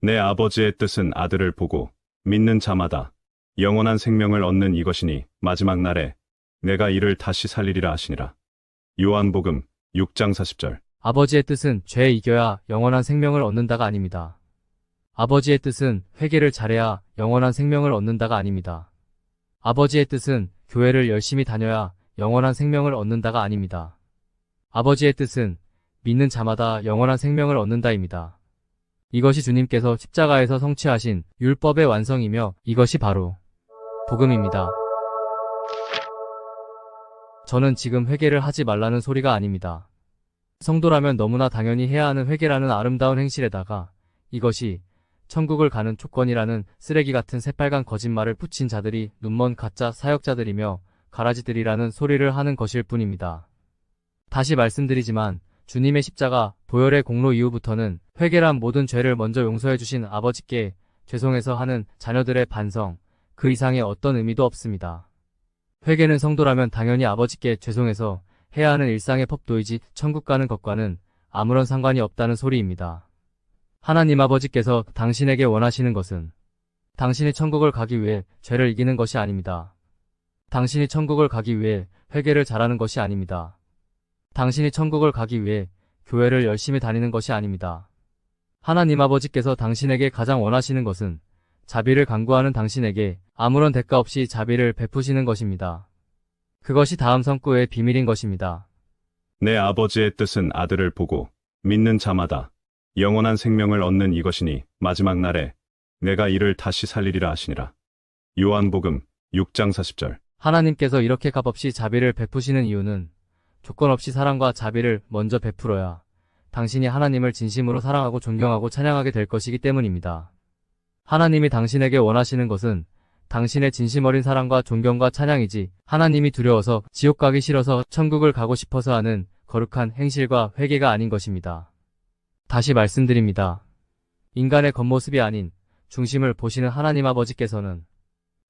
내 아버지의 뜻은 아들을 보고 믿는 자마다 영원한 생명을 얻는 이것이니 마지막 날에 내가 이를 다시 살리리라 하시니라. 요한복음 6장 40절. 아버지의 뜻은 죄에 이겨야 영원한 생명을 얻는다가 아닙니다. 아버지의 뜻은 회개를 잘해야 영원한 생명을 얻는다가 아닙니다. 아버지의 뜻은 교회를 열심히 다녀야 영원한 생명을 얻는다가 아닙니다. 아버지의 뜻은 믿는 자마다 영원한 생명을 얻는다입니다. 이것이 주님께서 십자가에서 성취하신 율법의 완성이며 이것이 바로 복음입니다. 저는 지금 회개를 하지 말라는 소리가 아닙니다. 성도라면 너무나 당연히 해야 하는 회개라는 아름다운 행실에다가 이것이 천국을 가는 조건이라는 쓰레기 같은 새빨간 거짓말을 붙인 자들이 눈먼 가짜 사역자들이며 가라지들이라는 소리를 하는 것일 뿐입니다. 다시 말씀드리지만 주님의 십자가 보혈의 공로 이후부터는 회개란 모든 죄를 먼저 용서해 주신 아버지께 죄송해서 하는 자녀들의 반성, 그 이상의 어떤 의미도 없습니다. 회개는 성도라면 당연히 아버지께 죄송해서 해야 하는 일상의 법도이지 천국 가는 것과는 아무런 상관이 없다는 소리입니다. 하나님 아버지께서 당신에게 원하시는 것은 당신이 천국을 가기 위해 죄를 이기는 것이 아닙니다. 당신이 천국을 가기 위해 회개를 잘하는 것이 아닙니다. 당신이 천국을 가기 위해 교회를 열심히 다니는 것이 아닙니다. 하나님 아버지께서 당신에게 가장 원하시는 것은 자비를 간구하는 당신에게 아무런 대가 없이 자비를 베푸시는 것입니다. 그것이 다음 성구의 비밀인 것입니다. 내 아버지의 뜻은 아들을 보고 믿는 자마다 영원한 생명을 얻는 이것이니 마지막 날에 내가 이를 다시 살리리라 하시니라. 요한복음 6장 40절. 하나님께서 이렇게 값없이 자비를 베푸시는 이유는 조건 없이 사랑과 자비를 먼저 베풀어야 당신이 하나님을 진심으로 사랑하고 존경하고 찬양하게 될 것이기 때문입니다. 하나님이 당신에게 원하시는 것은 당신의 진심 어린 사랑과 존경과 찬양이지 하나님이 두려워서 지옥 가기 싫어서 천국을 가고 싶어서 하는 거룩한 행실과 회개가 아닌 것입니다. 다시 말씀드립니다. 인간의 겉모습이 아닌 중심을 보시는 하나님 아버지께서는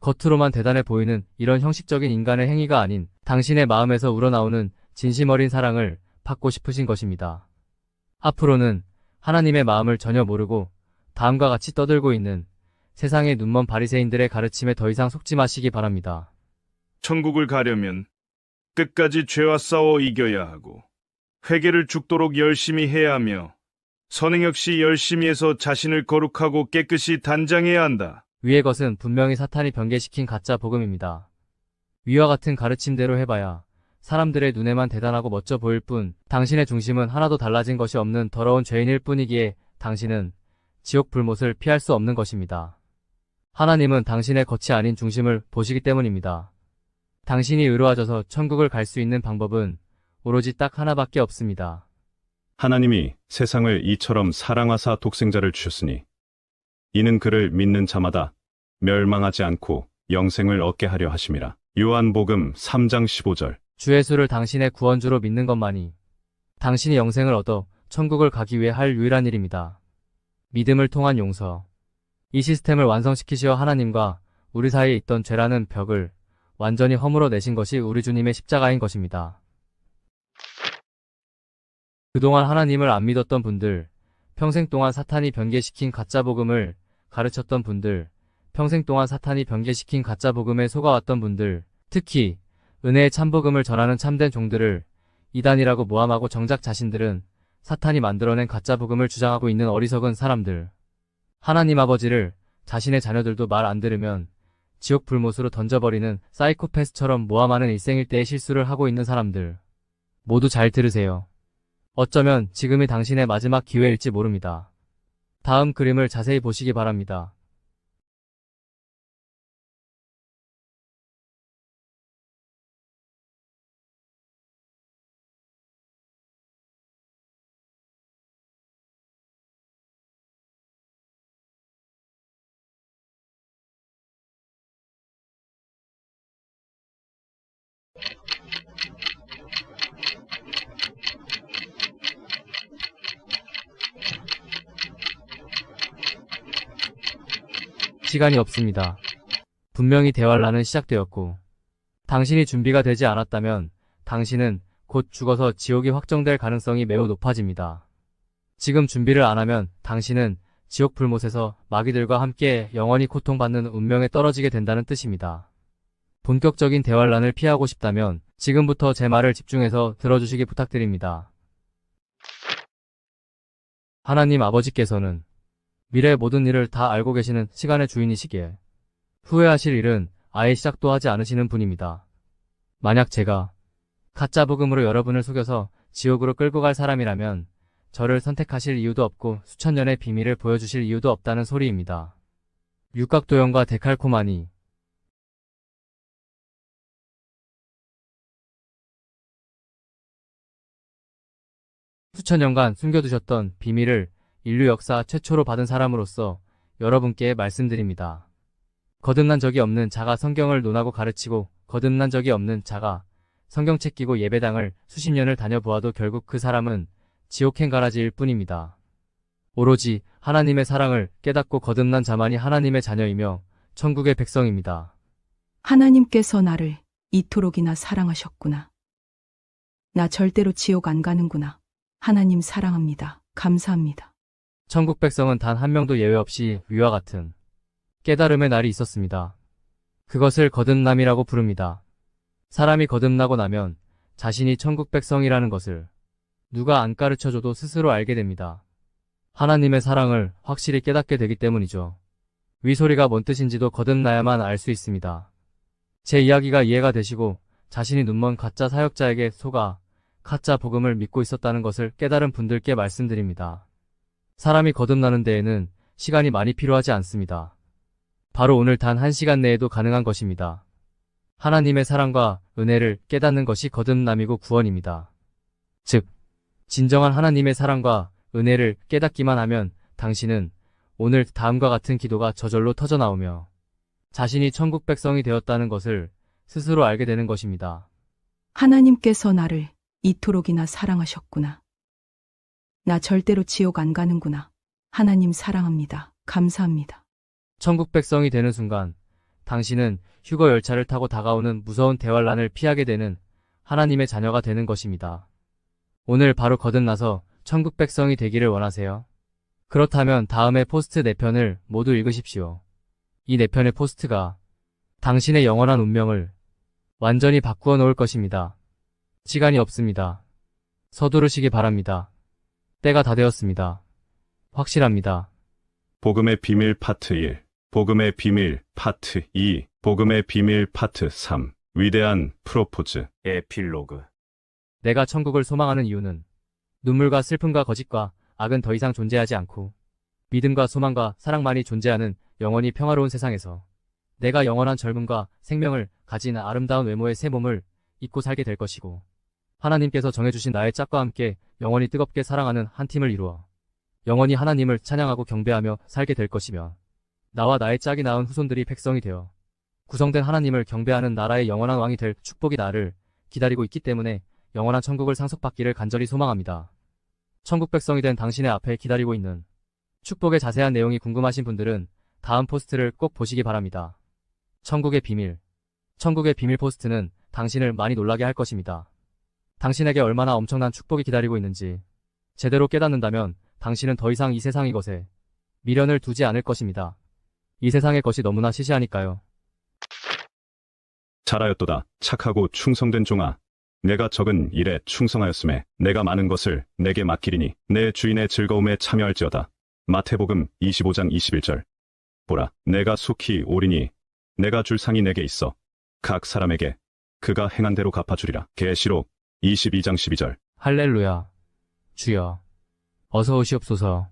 겉으로만 대단해 보이는 이런 형식적인 인간의 행위가 아닌 당신의 마음에서 우러나오는 진심 어린 사랑을 받고 싶으신 것입니다. 앞으로는 하나님의 마음을 전혀 모르고 다음과 같이 떠들고 있는 세상의 눈먼 바리새인들의 가르침에 더 이상 속지 마시기 바랍니다. 천국을 가려면 끝까지 죄와 싸워 이겨야 하고 회개를 죽도록 열심히 해야 하며 선행 역시 열심히 해서 자신을 거룩하고 깨끗이 단장해야 한다. 위의 것은 분명히 사탄이 변개시킨 가짜 복음입니다. 위와 같은 가르침대로 해봐야 사람들의 눈에만 대단하고 멋져 보일 뿐 당신의 중심은 하나도 달라진 것이 없는 더러운 죄인일 뿐이기에 당신은 지옥 불못을 피할 수 없는 것입니다. 하나님은 당신의 겉이 아닌 중심을 보시기 때문입니다. 당신이 의로워져서 천국을 갈 수 있는 방법은 오로지 딱 하나밖에 없습니다. 하나님이 세상을 이처럼 사랑하사 독생자를 주셨으니 이는 그를 믿는 자마다 멸망하지 않고 영생을 얻게 하려 하심이라. 요한복음 3장 15절. 주 예수를 당신의 구원주로 믿는 것만이 당신이 영생을 얻어 천국을 가기 위해 할 유일한 일입니다. 믿음을 통한 용서. 이 시스템을 완성시키시어 하나님과 우리 사이에 있던 죄라는 벽을 완전히 허물어 내신 것이 우리 주님의 십자가인 것입니다. 그동안 하나님을 안 믿었던 분들, 평생 동안 사탄이 변개시킨 가짜 복음을 가르쳤던 분들, 평생 동안 사탄이 변개시킨 가짜 복음에 속아왔던 분들, 특히 은혜의 참복음을 전하는 참된 종들을 이단이라고 모함하고 정작 자신들은 사탄이 만들어낸 가짜 복음을 주장하고 있는 어리석은 사람들. 하나님 아버지를 자신의 자녀들도 말 안 들으면 지옥 불못으로 던져버리는 사이코패스처럼 모함하는 일생일대의 실수를 하고 있는 사람들. 모두 잘 들으세요. 어쩌면 지금이 당신의 마지막 기회일지 모릅니다. 다음 그림을 자세히 보시기 바랍니다. 시간이 없습니다. 분명히 대환란은 시작되었고 당신이 준비가 되지 않았다면 당신은 곧 죽어서 지옥이 확정될 가능성이 매우 높아집니다. 지금 준비를 안 하면 당신은 지옥 불못에서 마귀들과 함께 영원히 고통받는 운명에 떨어지게 된다는 뜻입니다. 본격적인 대환란을 피하고 싶다면 지금부터 제 말을 집중해서 들어주시기 부탁드립니다. 하나님 아버지께서는 미래의 모든 일을 다 알고 계시는 시간의 주인이시기에 후회하실 일은 아예 시작도 하지 않으시는 분입니다. 만약 제가 가짜 복음으로 여러분을 속여서 지옥으로 끌고 갈 사람이라면 저를 선택하실 이유도 없고 수천 년의 비밀을 보여주실 이유도 없다는 소리입니다. 육각도형과 데칼코마니. 수천 년간 숨겨두셨던 비밀을 인류 역사 최초로 받은 사람으로서 여러분께 말씀드립니다. 거듭난 적이 없는 자가 성경을 논하고 가르치고 거듭난 적이 없는 자가 성경책 끼고 예배당을 수십 년을 다녀보아도 결국 그 사람은 지옥행 가라지일 뿐입니다. 오로지 하나님의 사랑을 깨닫고 거듭난 자만이 하나님의 자녀이며 천국의 백성입니다. 하나님께서 나를 이토록이나 사랑하셨구나. 나 절대로 지옥 안 가는구나. 하나님 사랑합니다. 감사합니다. 천국 백성은 단 한 명도 예외 없이 위와 같은 깨달음의 날이 있었습니다. 그것을 거듭남이라고 부릅니다. 사람이 거듭나고 나면 자신이 천국 백성이라는 것을 누가 안 가르쳐줘도 스스로 알게 됩니다. 하나님의 사랑을 확실히 깨닫게 되기 때문이죠. 위 소리가 뭔 뜻인지도 거듭나야만 알 수 있습니다. 제 이야기가 이해가 되시고 자신이 눈먼 가짜 사역자에게 속아 가짜 복음을 믿고 있었다는 것을 깨달은 분들께 말씀드립니다. 사람이 거듭나는 데에는 시간이 많이 필요하지 않습니다. 바로 오늘 단 1시간 내에도 가능한 것입니다. 하나님의 사랑과 은혜를 깨닫는 것이 거듭남이고 구원입니다. 즉, 진정한 하나님의 사랑과 은혜를 깨닫기만 하면 당신은 오늘 다음과 같은 기도가 저절로 터져나오며 자신이 천국 백성이 되었다는 것을 스스로 알게 되는 것입니다. 하나님께서 나를 이토록이나 사랑하셨구나. 나 절대로 지옥 안 가는구나. 하나님 사랑합니다. 감사합니다. 천국 백성이 되는 순간 당신은 휴거 열차를 타고 다가오는 무서운 대환란을 피하게 되는 하나님의 자녀가 되는 것입니다. 오늘 바로 거듭나서 천국 백성이 되기를 원하세요? 그렇다면 다음에 포스트 4편을 모두 읽으십시오. 이 4편의 포스트가 당신의 영원한 운명을 완전히 바꾸어 놓을 것입니다. 시간이 없습니다. 서두르시기 바랍니다. 때가 다 되었습니다. 확실합니다. 복음의 비밀 파트 1, 복음의 비밀 파트 2, 복음의 비밀 파트 3, 위대한 프로포즈. 에필로그. 내가 천국을 소망하는 이유는 눈물과 슬픔과 거짓과 악은 더 이상 존재하지 않고 믿음과 소망과 사랑만이 존재하는 영원히 평화로운 세상에서 내가 영원한 젊음과 생명을 가진 아름다운 외모의 새 몸을 입고 살게 될 것이고 하나님께서 정해주신 나의 짝과 함께 영원히 뜨겁게 사랑하는 한 팀을 이루어 영원히 하나님을 찬양하고 경배하며 살게 될 것이며 나와 나의 짝이 낳은 후손들이 백성이 되어 구성된 하나님을 경배하는 나라의 영원한 왕이 될 축복이 나를 기다리고 있기 때문에 영원한 천국을 상속받기를 간절히 소망합니다. 천국 백성이 된 당신의 앞에 기다리고 있는 축복의 자세한 내용이 궁금하신 분들은 다음 포스트를 꼭 보시기 바랍니다. 천국의 비밀. 천국의 비밀 포스트는 당신을 많이 놀라게 할 것입니다. 당신에게 얼마나 엄청난 축복이 기다리고 있는지 제대로 깨닫는다면 당신은 더 이상 이 세상의 것에 미련을 두지 않을 것입니다. 이 세상의 것이 너무나 시시하니까요. 잘하였도다. 착하고 충성된 종아. 내가 적은 일에 충성하였음에 내가 많은 것을 내게 맡기리니 내 주인의 즐거움에 참여할지어다. 마태복음 25장 21절. 보라, 내가 속히 오리니 내가 줄 상이 내게 있어 각 사람에게 그가 행한 대로 갚아주리라. 계시록 22장 12절. 할렐루야. 주여, 어서 오시옵소서.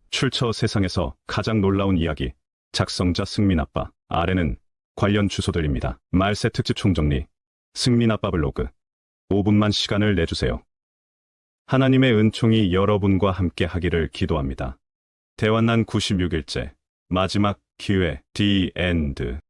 출처 세상에서 가장 놀라운 이야기. 작성자 승민아빠. 아래는 관련 주소들입니다. 말세 특집 총정리. 승민아빠 블로그. 5분만 시간을 내주세요. 하나님의 은총이 여러분과 함께 하기를 기도합니다. 대환난 96일째. 마지막 기회. The End.